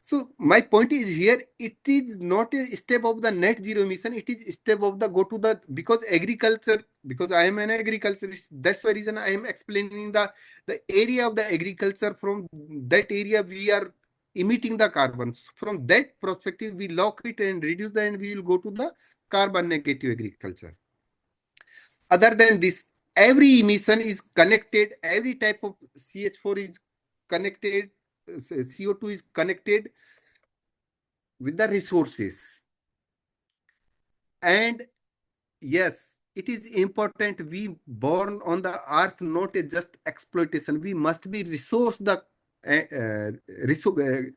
So my point is here, it is not a step of the net zero emission, it is a step of the go to the, because agriculture, because I am an agriculturist, that's the reason I am explaining the area of the agriculture. From that area we are emitting the carbon. From that perspective we lock it and reduce the, and we will go to the carbon negative agriculture. Other than this, every emission is connected, every type of CH4 is connected, CO2 is connected with the resources. And yes, it is important we born on the earth, not a just exploitation. We must be resource the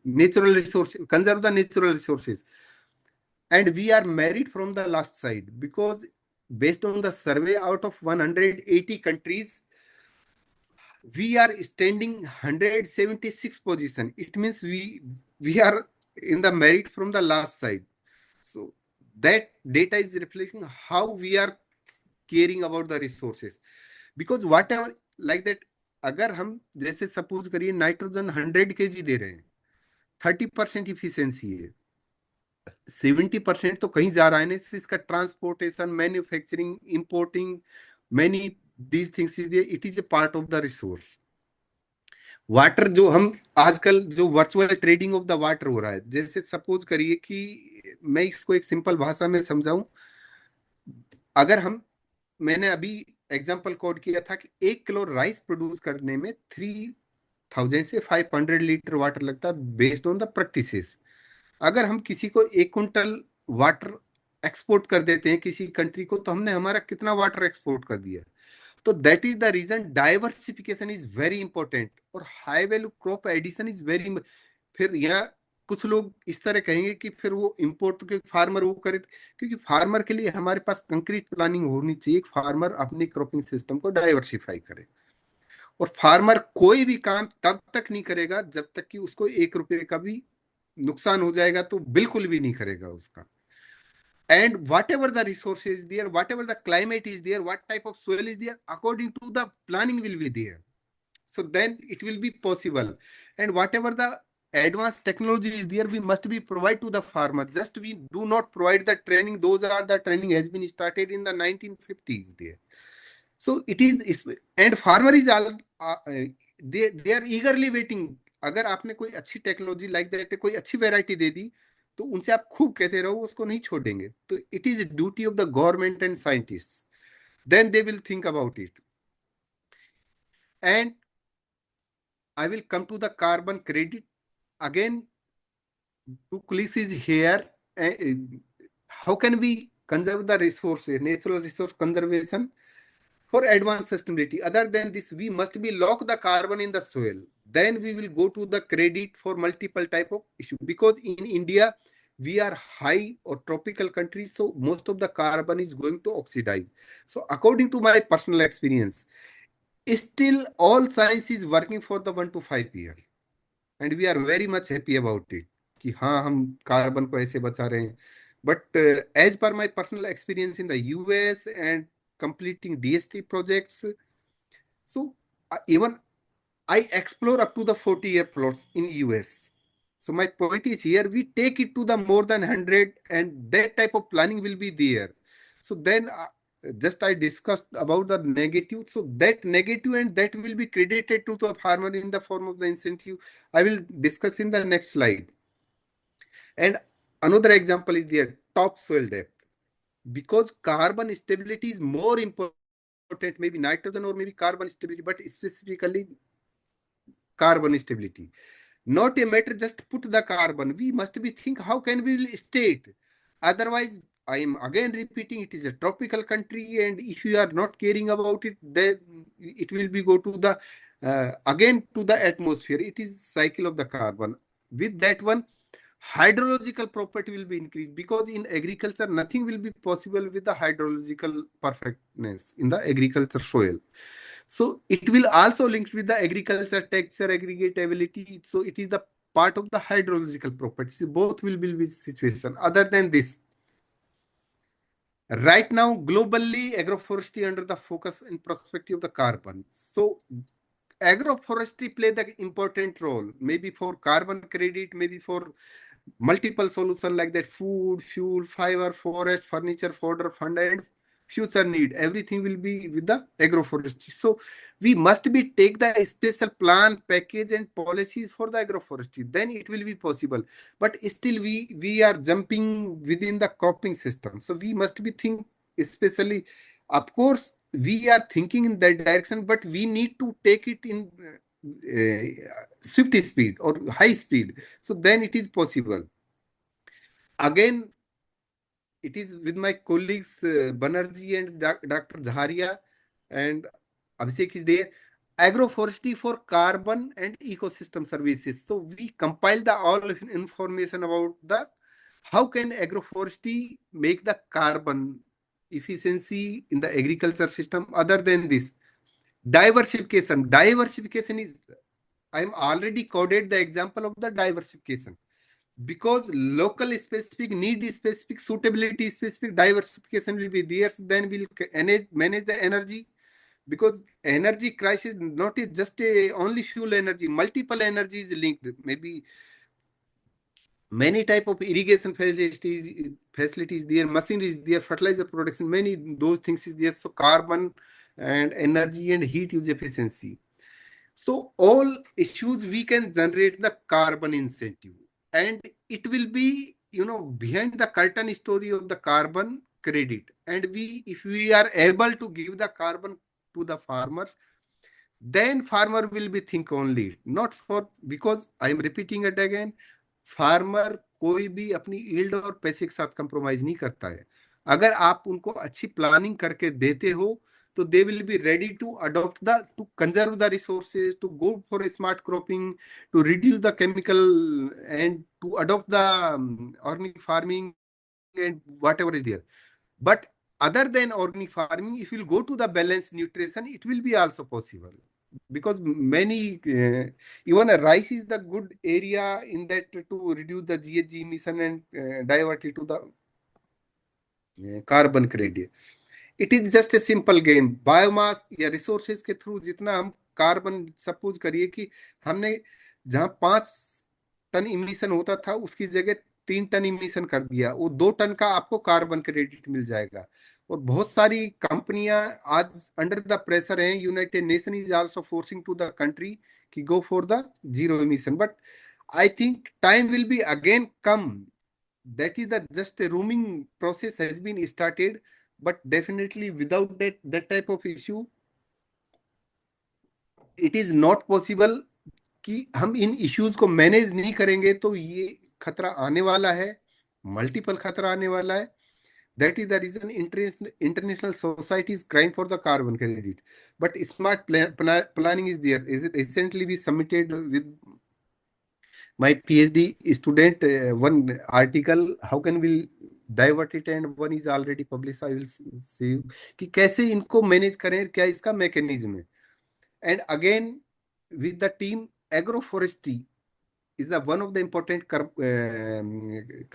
natural resources, conserve the natural resources. And we are married from the last side, because based on the survey, out of 180 countries, we are standing 176 position. It means we are in the merit from the last side. So that data is reflecting how we are caring about the resources. Because whatever like that, अगर हम जैसे suppose करिए nitrogen 100 kg दे रहे हैं, 30% efficiency है, 70% तो कहीं जा रहा है ना. इसका transportation, manufacturing, importing, many these things is it is A part of the resource. Water जो हम आजकल जो virtual trading of the water हो रहा है, जैसे सपोज करिए कि मैं इसको एक सिंपल भाषा में समझाऊं. अगर हम, मैंने अभी एग्जांपल कोड किया था कि 1 किलो राइस प्रोड्यूस करने में 3000 से 500 लीटर वाटर लगता है बेस्ड ऑन द प्रैक्टिसेस. अगर हम किसी को 1 क्विंटल वाटर एक्सपोर्ट कर देते हैं किसी कंट्री को, तो हमने हमारा कितना वाटर एक्सपोर्ट कर दिया. तो that is the reason diversification is very important, और high value crop addition is very. फिर यहाँ कुछ लोग इस तरह कहेंगे कि फिर वो इंपोर्ट के फार्मर वो करे, क्योंकि फार्मर के लिए हमारे पास कंक्रीट प्लानिंग होनी चाहिए. फार्मर अपनी क्रॉपिंग सिस्टम को डाइवर्सिफाई करे, और फार्मर कोई भी काम तब तक नहीं करेगा जब तक कि उसको 1 रुपए का भी नुकसान हो जाएगा तो बिल्कुल भी नहीं करेगा उसका. And whatever the resource is there, whatever the climate is there, what type of soil is there, according to the planning will be there. So then it will be possible. And whatever the advanced technology is there, we must be provide to the farmer. Just we do not provide the training. Those are the training has been started in the 1950s there. So it is, and farmer is all, they are eagerly waiting. अगर आपने कोई अच्छी technology like that कोई अच्छी variety दे दी, तो उनसे आप खूब कहते रहो, उसको नहीं छोड़ेंगे। तो it is duty of the government and scientist, then they will think about it. And I will come to the carbon credit again. Two is here. How can we conserve the resources, natural resource conservation for advanced sustainability? Other than this, we must be lock the carbon in the soil. Then we will go to the credit for multiple type of issue. Because in India, we are high or tropical country, so most of the carbon is going to oxidize. So according to my personal experience, still all science is working for the 1 to 5 years. And we are very much happy about it कि हाँ हम carbon को ऐसे बचा रहे हैं। But as per my personal experience in the US and completing DST projects, so even I explore up to the 40-year plots in US. So my point is here, we take it to the more than 100, and that type of planning will be there. So then just I discussed about the negative. So that negative and that will be credited to the farmer in the form of the incentive. I will discuss in the next slide. And another example is the topsoil depth. Because carbon stability is more important, maybe nitrogen or maybe carbon stability, but specifically carbon stability. Not a matter just put the carbon. We must be think how can we stay it. Otherwise, I am again repeating, it is a tropical country, and if you are not caring about it, then it will be go to the again to the atmosphere. It is cycle of the carbon. With that one, hydrological property will be increased, because in agriculture nothing will be possible with the hydrological perfectness in the agriculture soil. So it will also link with the agriculture texture aggregatability. So it is the part of the hydrological properties. Both will be situation. Other than this, right now globally agroforestry under the focus and perspective of the carbon. So agroforestry play the important role, maybe for carbon credit, maybe for multiple solution like that: food, fuel, fiber, forest, furniture, fodder, fund, and future need. Everything will be with the agroforestry. So we must be take the special plan, package, and policies for the agroforestry. Then it will be possible. But still we are jumping within the cropping system. So we must be think, especially, of course, we are thinking in that direction, but we need to take it in swift speed or high speed. So then it is possible. Again, it is with my colleagues Banerjee and Dr. Jharia and Abhishek is there. Agroforestry for carbon and ecosystem services. So we compile the all information about the how can agroforestry make the carbon efficiency in the agriculture system. Other than this, diversification. Diversification is, I am already coded the example of the diversification, because local specific need specific suitability specific diversification will be there. So then we'll manage the energy, because energy crisis not is just a only fuel energy, multiple energy is linked. Maybe many type of irrigation facilities there, machinery there, fertilizer production, many those things is there. So carbon and energy and heat use efficiency. So all issues we can generate the carbon incentive, and it will be, behind the curtain story of the carbon credit. And if we are able to give the carbon to the farmers, then farmer will be think only not for, because I am repeating it again, farmer कोई भी अपनी yield और पैसे के साथ compromise नहीं करता है। अगर आप उनको अच्छी प्लानिंग करके देते हो, तो they will be ready to adopt the to conserve the resources, to go for smart cropping, to reduce the chemical, and to adopt the organic farming and whatever is there. But other than organic farming, if you go to the balanced nutrition, it will be also possible, because many even a rice is the good area in that to reduce the GHG emission and divert it to the carbon credit. It is just a simple game. Biomass या resources के through जितना हम carbon, suppose करिए कि हमने जहां 5 ton emission होता था उसकी जगह 3 टन इमिशन कर दिया, वो 2 टन का आपको कार्बन क्रेडिट मिल जाएगा। और बहुत सारी कंपनियां आज अंडर द प्रेशर हैं। United Nation is also forcing to the country कि go for the zero emission, but I think time will be again come. That is the just a rooming process has been started, but definitely without that type of issue, it is not possible कि हम इन issues को manage नहीं करेंगे तो ये खतरा आने वाला है, मल्टीपल खतरा आने वाला है। That is the reason international society is crying for the carbon credit. But smart planning is there. Is it recently we submitted with my PhD student one article. How can we divert it, and one is already published. I will see you कि कैसे इनको manage करें, क्या इसका mechanism है। And again with the team, agroforestry is the one of the important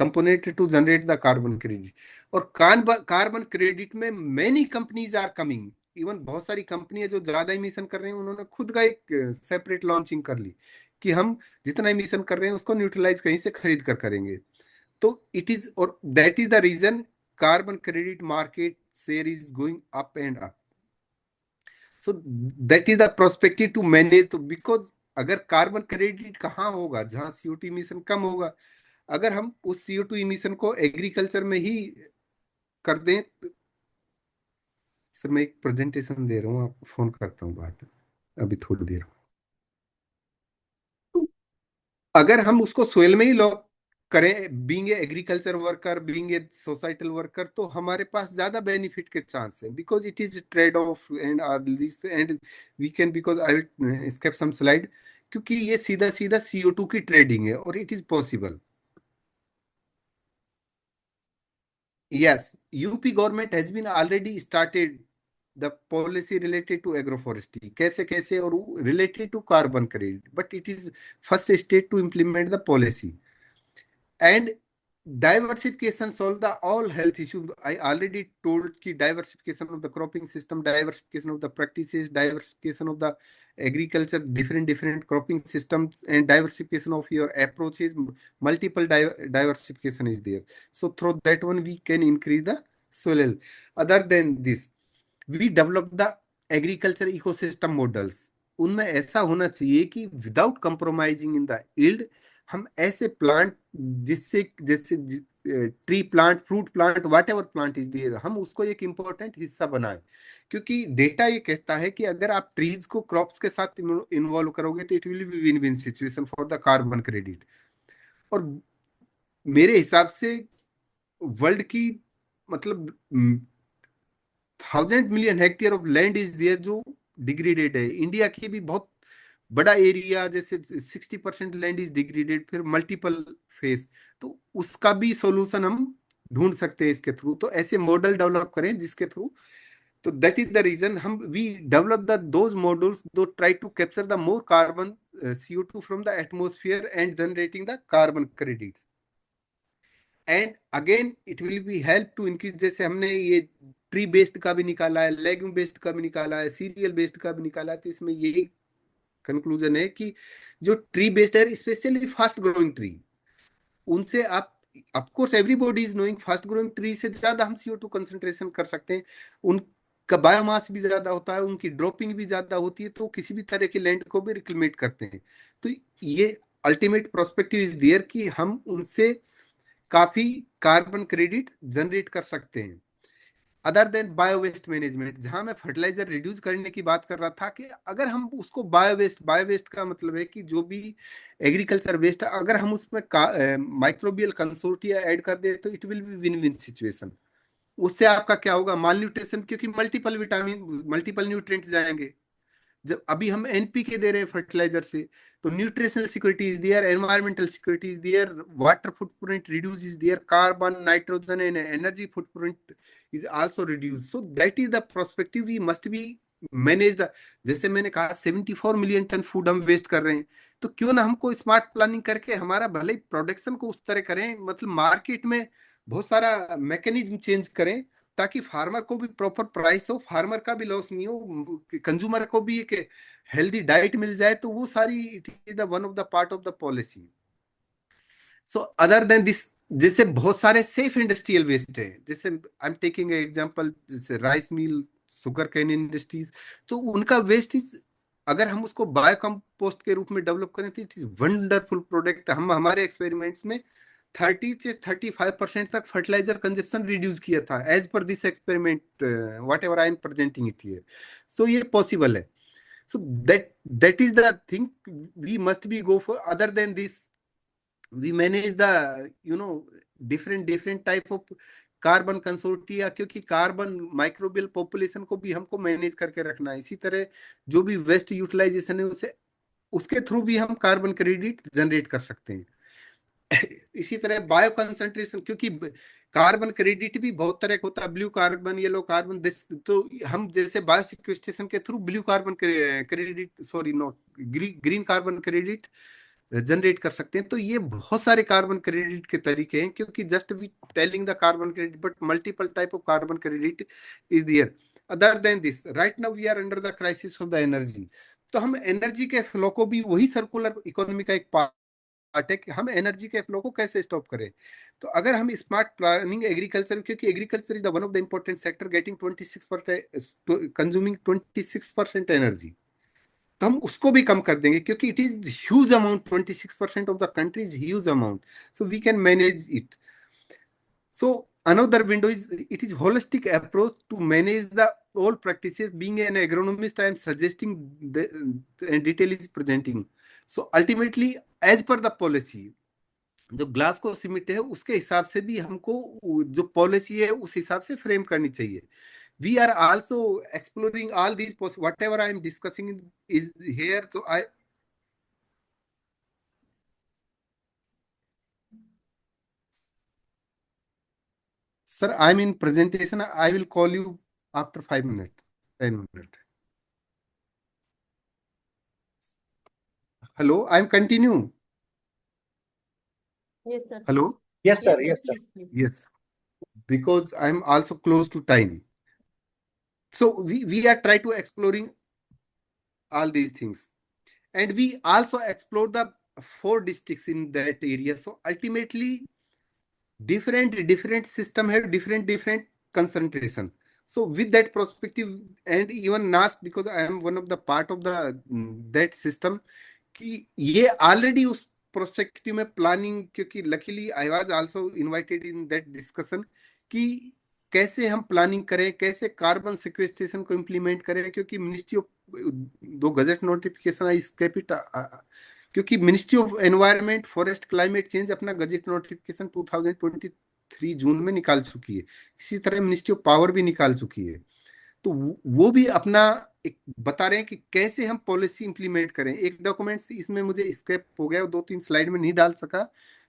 component to generate the carbon credit. और carbon credit में many companies are coming. Even बहुत सारी कंपनियां जो ज्यादा इमिशन कर रहे हैं उन्होंने खुद का एक सेपरेट लॉन्चिंग कर ली कि हम जितना इमिशन कर रहे हैं उसको न्यूट्रलाइज कहीं से खरीद कर करेंगे। तो इट इज, और that is the reason carbon credit market share is going up and up. So that is the prospective to manage. तो बिकॉज अगर कार्बन क्रेडिट कहाँ होगा, जहां CO2 इमिशन कम होगा, अगर हम उस CO2 इमिशन को एग्रीकल्चर में ही कर दें। सर मैं एक प्रेजेंटेशन दे रहा हूँ, आपको फोन करता हूँ बात अभी थोड़ी देर। अगर हम उसको सोयल में ही लॉक करें, being a agriculture worker, being a societal worker, तो हमारे पास ज्यादा बेनिफिट के चांस है, because it is trade off and and we can, because I will skip some slide, क्योंकि ये सीधा सीधा CO2 की ट्रेडिंग है और it is possible. Yes, UP government has been already started the policy related to agroforestry. कैसे कैसे और related to carbon credit, but it is first state to implement the policy. And diversification solve the all health issue. I already told कि diversification of the cropping system, diversification of the practices, diversification of the agriculture, different cropping systems, and diversification of your approaches. Multiple diversification is there. So through that one we can increase the soil health. Other than this, we develop the agriculture ecosystem models. उनमें ऐसा होना चाहिए कि without compromising in the yield हम ऐसे plant जिससे जैसे tree plant, fruit plant, whatever plant is there, हम उसको एक इंपॉर्टेंट हिस्सा बनाएं। क्योंकि डेटा ये कहता है कि अगर आप ट्रीज को क्रॉप्स के साथ इन्वॉल्व करोगे तो it will be win win situation for the carbon credit. और मेरे हिसाब से वर्ल्ड की मतलब 1,000 million hectare of land is there जो डिग्रेडेड है। इंडिया की भी बहुत बड़ा एरिया, जैसे 60% लैंड इज डिग्रेडेड, फिर मल्टीपल फेस, तो उसका भी सॉल्यूशन हम ढूंढ सकते हैं इसके थ्रू। तो ऐसे मॉडल डेवलप करें जिसके थ्रू, तो दैट इज द रीजन हम we develop the those models though try to capture the more carbon CO2 from the atmosphere and generating the carbon credits. And again it will be help to increase, जैसे हमने ये tree based का भी निकाला है, legume based का भी निकाला है, सीरियल बेस्ड का भी निकाला है, तो इसमें यही कंक्लूजन है कि जो ट्री बेस्ड है, स्पेशली फास्ट ग्रोइंग ट्री, उनसे आप of course everybody is knowing fast growing tree से ज्यादा हम CO2 कंसंट्रेशन कर सकते हैं। उनका बायोमास भी ज्यादा होता है, उनकी ड्रॉपिंग भी ज्यादा होती है, तो किसी भी तरह की लैंड को भी रिक्लेमेट करते हैं। तो ये अल्टीमेट प्रोस्पेक्टिव इज देयर कि हम उनसे काफी कार्बन क्रेडिट जनरेट कर सकते हैं। Other than bio waste management, जहां मैं फर्टिलाइजर रिड्यूस करने की बात कर रहा था, कि अगर हम उसको बायो वेस्ट का मतलब है कि जो भी एग्रीकल्चर वेस्ट, अगर हम उसमें माइक्रोबियल कंसोर्टिया ऐड कर दे तो it will be win win situation. उससे आपका क्या होगा, माल न्यूट्रिशन, क्योंकि मल्टीपल विटामिन, मल्टीपल न्यूट्रिएंट्स जाएंगे। जब अभी हम NPK दे रहे हैं फर्टिलाइजर से, तो nutritional security is there, environmental security is there, water footprint reduce is there, carbon, nitrogen and energy footprint is also reduce. So that is the perspective we must be manage the, जैसे मैंने कहा 74 million tonne food हम waste कर रहे हैं, तो क्यों ना हमको स्मार्ट प्लानिंग करके हमारा भले ही प्रोडक्शन को उस तरह करें, मतलब मार्केट में बहुत सारा मैकेनिज्म चेंज करें, ताकि फार्मर को भी प्रॉपर प्राइस हो, फार्मर का भी लॉस नहीं हो, कंज्यूमर को भी एक हेल्दी डाइट मिल जाए। तो वो सारी it is the one of the part of the policy. So other than this जैसे बहुत सारे सेफ इंडस्ट्रियल वेस्ट है, जैसे आई एम टेकिंग एग्जांपल, जैसे rice mill, sugar cane industries, तो उनका वेस्ट इज, अगर हम उसको बायो कंपोस्ट के रूप में डेवलप करें तो इट इज वंडरफुल प्रोडक्ट। हम हमारे एक्सपेरिमेंट्स में 30 से 35% तक फर्टिलाइजर कंजप्शन रिड्यूस किया था, as per this experiment whatever I am presenting it here. So ये पॉसिबल है। So that is the thing we must be go for. Other than this, we manage the, different type of carbon consortia, क्योंकि carbon microbial population को भी हमको manage करके रखना है। इसी तरह जो भी वेस्ट यूटिलाइजेशन है उसे, उसके थ्रू भी हम कार्बन क्रेडिट जनरेट कर सकते हैं। इसी तरह बायो कंसंट्रेशन, क्योंकि कार्बन क्रेडिट भी बहुत तरह का होता है, ब्लू कार्बन, येलो कार्बन, तो हम जैसे बायो सिक्वेस्ट्रेशन के through blue carbon credit, sorry not, green carbon credit generate कर सकते हैं। तो ये बहुत सारे कार्बन क्रेडिट के तरीके हैं, क्योंकि just we telling the carbon credit, but multiple type of carbon credit is there. Other than this, right now we are under the crisis of the energy. तो हम एनर्जी के फ्लो को भी, वही सर्कुलर इकोनॉमी का एक part है कि हम एनर्जी के फ्लो को कैसे स्टॉप करें। तो अगर हम स्मार्ट प्लानिंग एग्रीकल्चर, क्योंकि agriculture is the one of the important sector getting 26%, consuming 26% energy, तो हम उसको भी कम कर देंगे, क्योंकि it is huge amount, 26% of the country is huge amount, so we can manage it. So another window is, it is holistic approach to manage the all practices. Being an agronomist, I am suggesting the and detail is presenting. So ultimately, as per the policy, जो glass को सीमित है उसके हिसाब से भी हमको जो पॉलिसी है उस हिसाब से फ्रेम करनी चाहिए। We are also exploring all these, whatever I am discussing is here. तो I, sir, I'm in presentation. I will call you after 5 minutes, 10 minutes. Hello, I'm continue. Yes, sir. Hello. Yes, sir. Yes, Yes, sir. sir. Please, please. Yes, because I'm also close to time. So we are trying to exploring all these things, and we also explore the 4 districts in that area. So ultimately, different system have different concentration. So with that perspective, and even NAS, because I am one of the part of the that system, कि ये already उस prospective में planning, क्योंकि luckily I was also invited in that discussion कि कैसे हम planning करें, कैसे कार्बन सिक्वेस्ट्रेशन को इम्प्लीमेंट करें, क्योंकि मिनिस्ट्री ऑफ, दो गजट नोटिफिकेशन आई स्केप, क्योंकि ministry of environment forest climate change अपना गजट नोटिफिकेशन 2023 जून में निकाल चुकी है। इसी तरह मिनिस्ट्री ऑफ पावर भी निकाल चुकी है। तो वो भी अपना एक बता रहे हैं कि कैसे हम पॉलिसी इंप्लीमेंट करें। एक डॉक्यूमेंट इसमें मुझे स्क्रैप हो गया, 2-3 स्लाइड में नहीं डाल सका,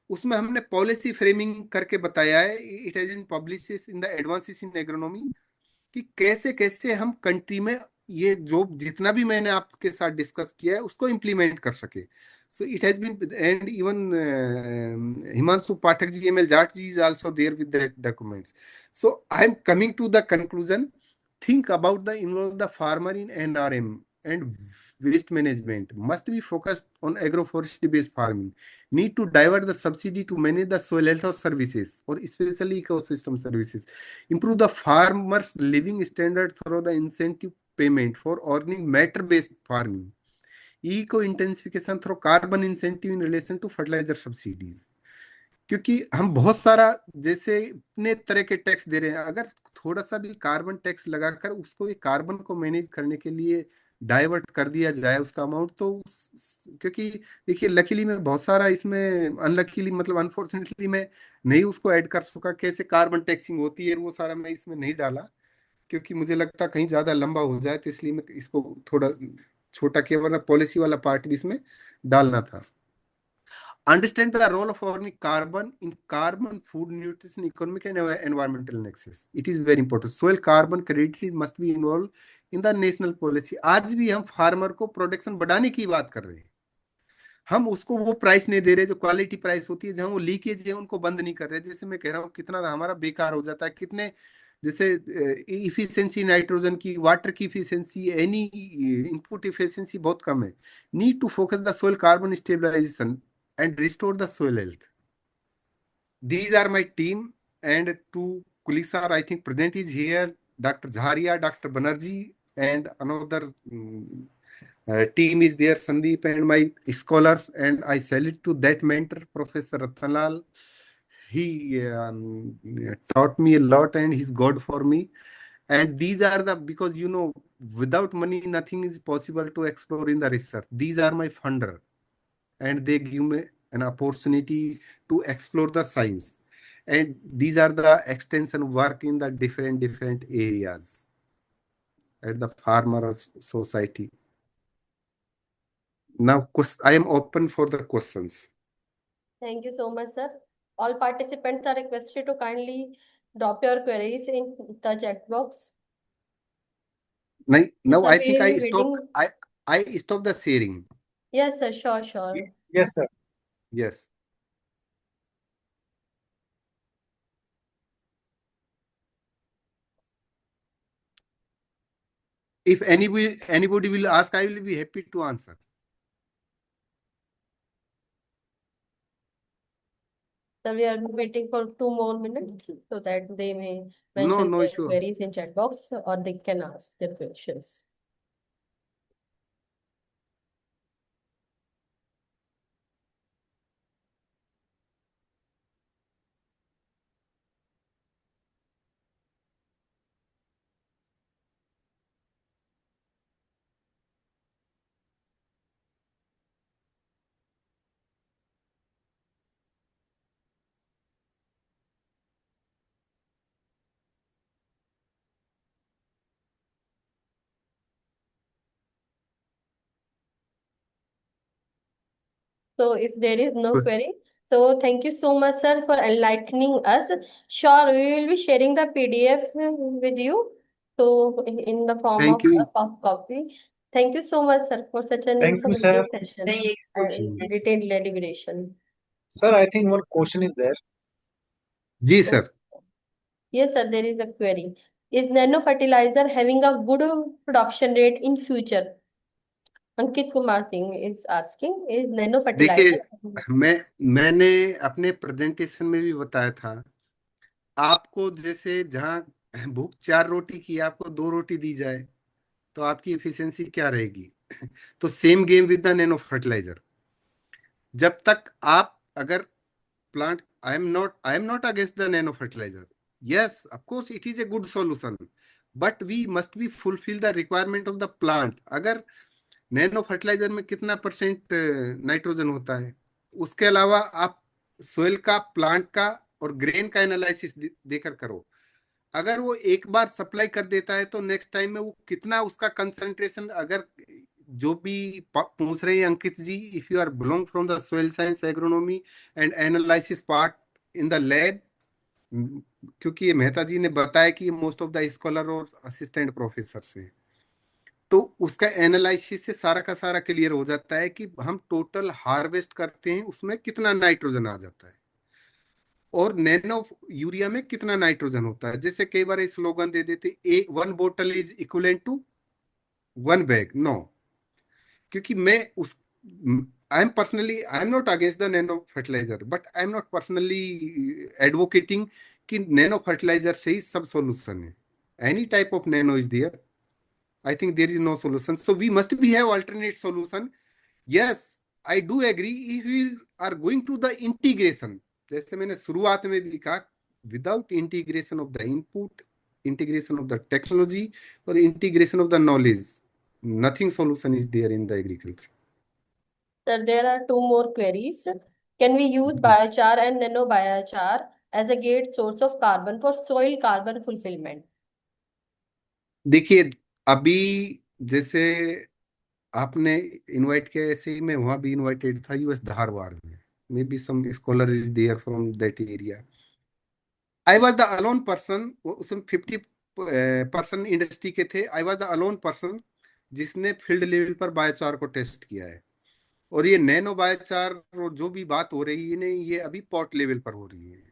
उसमें हमने पॉलिसी फ्रेमिंग करके बताया है। It has been published in the advances in agronomy, कि कैसे कैसे हम कंट्री में ये जो जितना भी मैंने आपके साथ डिस्कस किया है उसको इम्प्लीमेंट कर सके। So it has been, and even Himanshu Pathak ji, M L Jat ji is also there with that documents. So I am coming to the conclusion. Think about the involve the farmer in NRM and waste management. Must be focused on agroforestry based farming. Need to divert the subsidy to manage the soil health services or especially ecosystem services. Improve the farmers living standard through the incentive payment for earning matter based farming. Eco intensification through carbon incentive in relation to fertilizer subsidies. क्योंकि हम बहुत सारा, जैसे इतने तरह के tax दे रहे हैं, अगर थोड़ा सा भी कार्बन टैक्स लगाकर उसको, एक कार्बन को मैनेज करने के लिए डाइवर्ट कर दिया जाए उसका अमाउंट, तो क्योंकि देखिए लकीली में बहुत सारा इसमें, अनलकीली मतलब अनफॉर्चुनेटली मैं नहीं उसको ऐड कर सका, कैसे कार्बन टैक्सिंग होती है वो सारा मैं इसमें नहीं डाला, क्योंकि मुझे लगता कहीं ज्यादा लंबा हो जाए, तो इसलिए मैं इसको थोड़ा छोटा किया, वरना पॉलिसी वाला पार्ट भी इसमें डालना था। Understand the role of earning carbon in carbon, food, nutrition, economic and environmental nexus. It is very important. Soil carbon credit must be involved in the national policy. आज भी हम फार्मर को production बढ़ाने की बात कर रहे हैं, हम उसको वो प्राइस नहीं दे रहे जो क्वालिटी प्राइस होती है, जहां वो लीकेज है उनको बंद नहीं कर रहे। जैसे मैं कह रहा हूँ कितना हमारा बेकार हो जाता है, कितने जैसे इफिशियंसी नाइट्रोजन की, वाटर की इफिशियंसी, एनी इनपुट इफिशियंसी बहुत कम है। Need to focus the soil carbon stabilisation and restore the soil health. These are my team, and two colleagues are, I think, present is here, Dr. Jharia, Dr. Banerjee, and another team is there, Sandeep, and my scholars. And I salute to that mentor, Professor Ratanlal. He taught me a lot, and he's God for me. And these are the, because without money, nothing is possible to explore in the research. These are my funder, and they give me an opportunity to explore the science. And these are the extension work in the different areas at the farmer society. Now, I am open for the questions. Thank you so much, sir. All participants are requested to kindly drop your queries in the chat box. Now Sir, I we think will I be stop. waiting. I stop the sharing. Yes, sir. Sure, sure. Yes, sir. Yes. If anybody will ask, I will be happy to answer. So we are waiting for 2 more minutes so that they may No, mention no their issue. queries in chat box or they can ask their questions. So if there is no query, so thank you so much, sir, for enlightening us. Sure, we will be sharing the PDF with you. So in the form of Thank a you. soft copy. Thank you so much, sir, for such an Thank you, sir. informative session and detailed deliberation. Sir, I think one question is there. Ji, So, sir. yes, sir, there is a query. Is nano fertilizer having a good production rate in future? Ankit Kumar Singh is asking, is nano fertilizer? देखिए, मैंने अपने presentation में भी बताया था, आपको जैसे जहां भूख 4 रोटी की, आपको 2 रोटी दी जाए तो आपकी एफिशिएंसी क्या रहेगी? तो same game with the nano fertiliser. जब तक आप अगर plant, I am not against the nano fertiliser. Yes, of course it is a good solution, but we must be fulfil the requirement of the plant. अगर nano fertiliser में कितना percent nitrogen होता है, उसके अलावा आप सोइल का, plant का और ग्रेन का एनालिसिस देकर करो। अगर वो एक बार सप्लाई कर देता है तो नेक्स्ट टाइम में वो कितना उसका कंसंट्रेशन, अगर जो भी पूछ रहे हैं Ankit ji, if you are belong from the soil science, agronomy and analysis part in the lab, क्योंकि ये मेहता जी ने बताया कि मोस्ट ऑफ द स्कॉलर और असिस्टेंट प्रोफेसर से, तो उसका एनालिसिस से सारा का सारा क्लियर हो जाता है कि हम टोटल हार्वेस्ट करते हैं उसमें कितना नाइट्रोजन आ जाता है और नैनो यूरिया में कितना नाइट्रोजन होता है। जैसे कई बार स्लोगन दे देते, ए 1 बोतल is equivalent to 1 bag. No, क्योंकि मैं उस, I am not against the nano fertiliser, but I am not personally advocating कि नैनो फर्टिलाइजर से ही सब सॉल्यूशन है। Any type of nano is there, I think there is no solution. So we must be have alternate solution. Yes, I do agree. If we are going to the integration, जैसे मैंने शुरुआत में भी कहा, without integration of the input, integration of the technology, or integration of the knowledge, nothing solution is there in the agriculture. Sir, there are 2 more queries. Can we use biochar and nanobiochar as a great source of carbon for soil carbon fulfillment? देखिए, अभी जैसे आपने invite किया, ऐसे ही मैं वहां भी invited था, यूएस धारवाड़ में। May be some scholar is there from that area. I was the alone person, उसमें 50% इंडस्ट्री के थे। I was the alone person जिसने फील्ड लेवल पर बायोचार को टेस्ट किया है। और ये नैनो बायोचार और जो भी बात हो रही है ना, ये अभी पॉट लेवल पर हो रही है।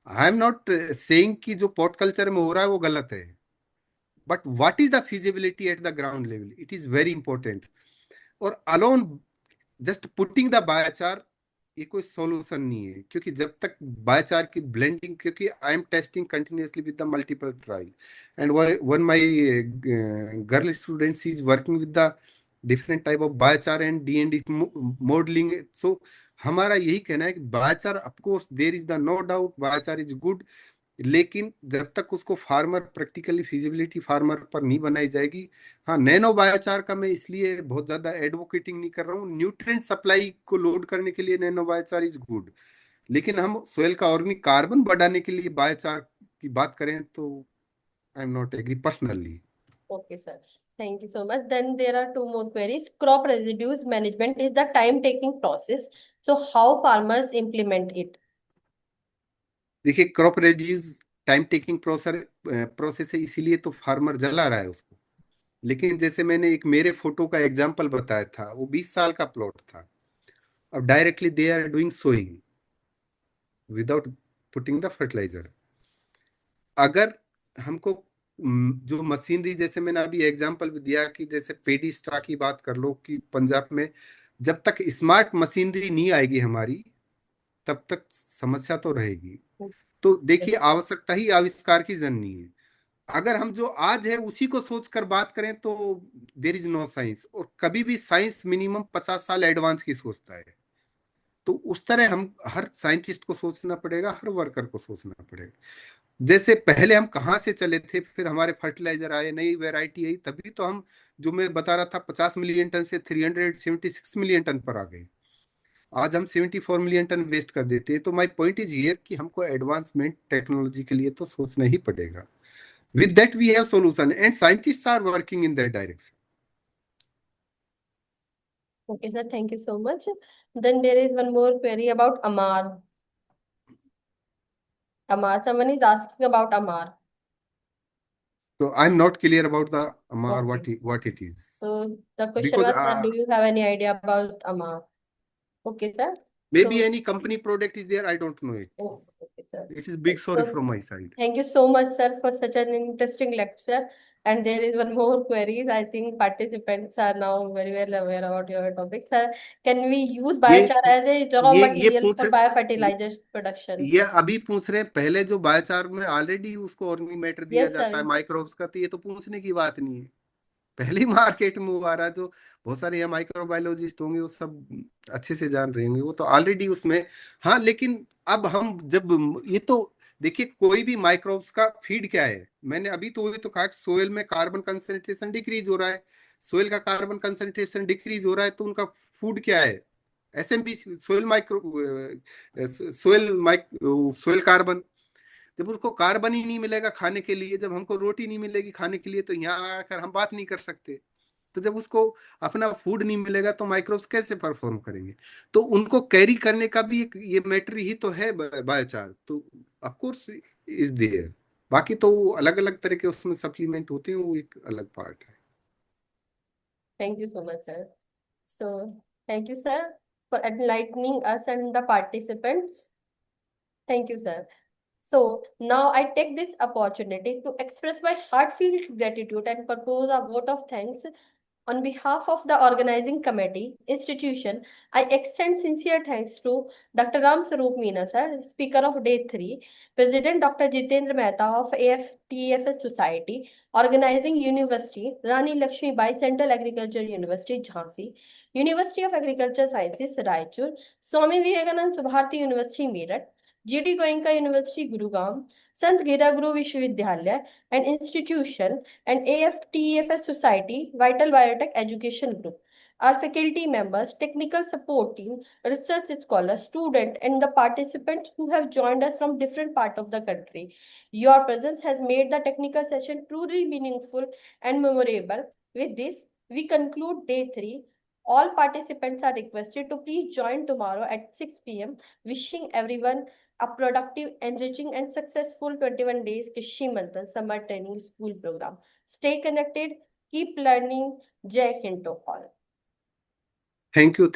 आई एम नॉट सेइंग कि जो पॉट कल्चर में हो रहा है वो गलत है, but what is the feasibility at the ground level, it is very important. और alone just putting the biochar ये कोई सॉल्यूशन नहीं है, क्योंकि जब तक बायचार की ब्लेंडिंग, क्योंकि I am testing continuously with the multiple trial, and one my girl students is working with the different type of biochar and D modelling. So हमारा यही कहना है कि biochar, of course there is the no doubt, biochar is good, लेकिन जब तक उसको farmer practically feasibility farmer पर नहीं बनाई जाएगी। हाँ, नैनो बायोचार का मैं इसलिए बहुत ज्यादा एडवोकेटिंग नहीं कर रहा हूँ, न्यूट्रिएंट सप्लाई को लोड करने के लिए नैनो बायोचार इज गुड, लेकिन हम सोयल का ऑर्गेनिक कार्बन बढ़ाने के लिए बायोचार की बात करें तो I am not agree personally. Okay, sir. Thank you so much. Then there are two more queries. Crop residues management is the time-taking process. So how farmers implement it? देखिए, crop reduce time taking process है, इसीलिए तो farmer जला रहा है उसको। लेकिन जैसे मैंने एक मेरे फोटो का एग्जांपल बताया था, वो 20 साल का प्लॉट था। अब directly they are doing sowing without putting the fertiliser. अगर हमको जो मशीनरी, जैसे मैंने अभी एग्जांपल भी दिया कि जैसे पेडी स्ट्रा की बात कर लो, कि पंजाब में जब तक स्मार्ट मशीनरी नहीं आएगी हमारी, तब तक समस्या तो रहेगी। तो Yes. देखिए, आवश्यकता ही आविष्कार की जननी है। अगर हम जो आज है उसी को सोचकर बात करें तो देर इज नो साइंस, और कभी भी साइंस मिनिमम 50 साल एडवांस की सोचता है। तो उस तरह हम हर साइंटिस्ट को सोचना पड़ेगा, हर वर्कर को सोचना पड़ेगा। जैसे पहले हम कहाँ से चले थे, फिर हमारे फर्टिलाइजर आए, नई वेराइटी आई, तभी तो हम, जो मैं बता रहा था, 50 मिलियन टन से 376 मिलियन टन पर आ गए। आज हम 74 मिलियन टन वेस्ट कर देते हैं। तो माय पॉइंट इज हियर कि हमको एडवांसमेंट टेक्नोलॉजी के लिए तो सोचना ही पड़ेगा। With that we have solution and scientists are working in that direction. Okay, sir. Thank you so much. Then there is one more query about Amar. Amar. Someone is asking about Amar. So I'm not clear about the Amar, Okay. what it is, So the question because was, sir, do you have any idea about Amar? Okay, sir. maybe So, any company product is there, I don't know it. oh, okay, sir. It is big sorry So from my side. thank you so much, sir, for such an interesting lecture. And there is one more queries. I think participants are now very well aware about your topic. Sir, can we use ये biochar as a raw ये material पूछ for ये, biofertilizer production? ये अभी पूछ रहे हैं। पहले जो बायोचार में ऑलरेडी उसको ऑर्गेनिक मैटर दिया Yes, जाता है, sir. माइक्रोब्स का, तो ये तो पूछने की बात नहीं है। पहले ही मार्केट में वो आ रहा है। जो बहुत सारे यहाँ माइक्रोबायोलॉजिस्ट होंगे वो सब अच्छे से जान रहे होंगे, वो तो ऑलरेडी उसमें। हाँ, लेकिन अब हम जब ये तो देखिए, कोई भी माइक्रोब्स का फीड क्या है, मैंने अभी तो ये तो कहा कि सोयल में कार्बन कंसंट्रेशन डिक्रीज हो रहा है। सोयल का कार्बन कंसंट्रेशन डिक्रीज हो रहा है, तो उनका फूड क्या है? SMP, soil micro, soil carbon. जब उसको कार्बन ही नहीं मिलेगा खाने के लिए, जब हमको रोटी नहीं मिलेगी खाने के लिए, तो यहाँ आकर हम बात नहीं कर सकते। तो जब उसको अपना फूड नहीं मिलेगा तो माइक्रोब्स कैसे परफॉर्म करेंगे? तो उनको कैरी करने का भी एक ये मैटर ही तो है बायोचार। तो ऑफ कोर्स इज देयर। बाकी तो अलग अलग तरह के उसमें सप्लीमेंट होते हैं, वो एक अलग पार्ट है। Thank you so much, sir. So, thank you, sir, for enlightening us and the participants. Thank you, sir. So now I take this opportunity to express my heartfelt gratitude and propose a vote of thanks. On behalf of the organizing committee, institution, I extend sincere thanks to Dr. Ram Sarup Meena, sir, Speaker of Day 3, President Dr. Jitendra Mehta of AFTEFS Society, Organizing University, Rani Lakshmi Bai Central Agriculture University, Jhansi, University of Agriculture Sciences, Raichur, Swami Vivekanand Subharti University, Meerut, GD Goenka University, Gurugram, Sant Gira Guru Vishwavidyalaya, and institution and AFTEFS Society, Vital Biotech Education Group. Our faculty members, technical support team, research scholars, students, and the participants who have joined us from different parts of the country. Your presence has made the technical session truly meaningful and memorable. With this, we conclude day 3. All participants are requested to please join tomorrow at 6 p.m. Wishing everyone a productive, enriching, and successful 21 days Krishi Manthan Summer Training School Program. Stay connected, keep learning. Jai Hind to all. Thank you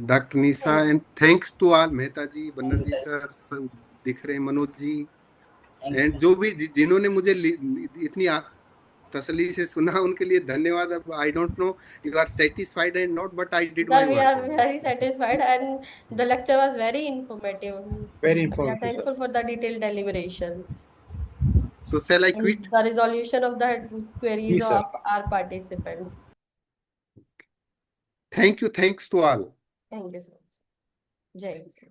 doctor Nisha, Thank and thanks to all, Mehta ji, Thank you, Banerjee sir. Sir, सब दिख रहे हैं, Manoj ji, Thank you, and sir. जो भी जिन्होंने मुझे इतनी तसल्ली से सुना, उनके लिए धन्यवाद. अब I don't know you are satisfied and not, but I did my Sir, we work are only. very satisfied, and the lecture was very informative. Very We are informative, sir. thankful for the detailed deliberations So shall I and quit? the resolution of the Ji, queries sir. of our participants. Thank you. Thanks to all. Thank you so much. Jai Hind, sir.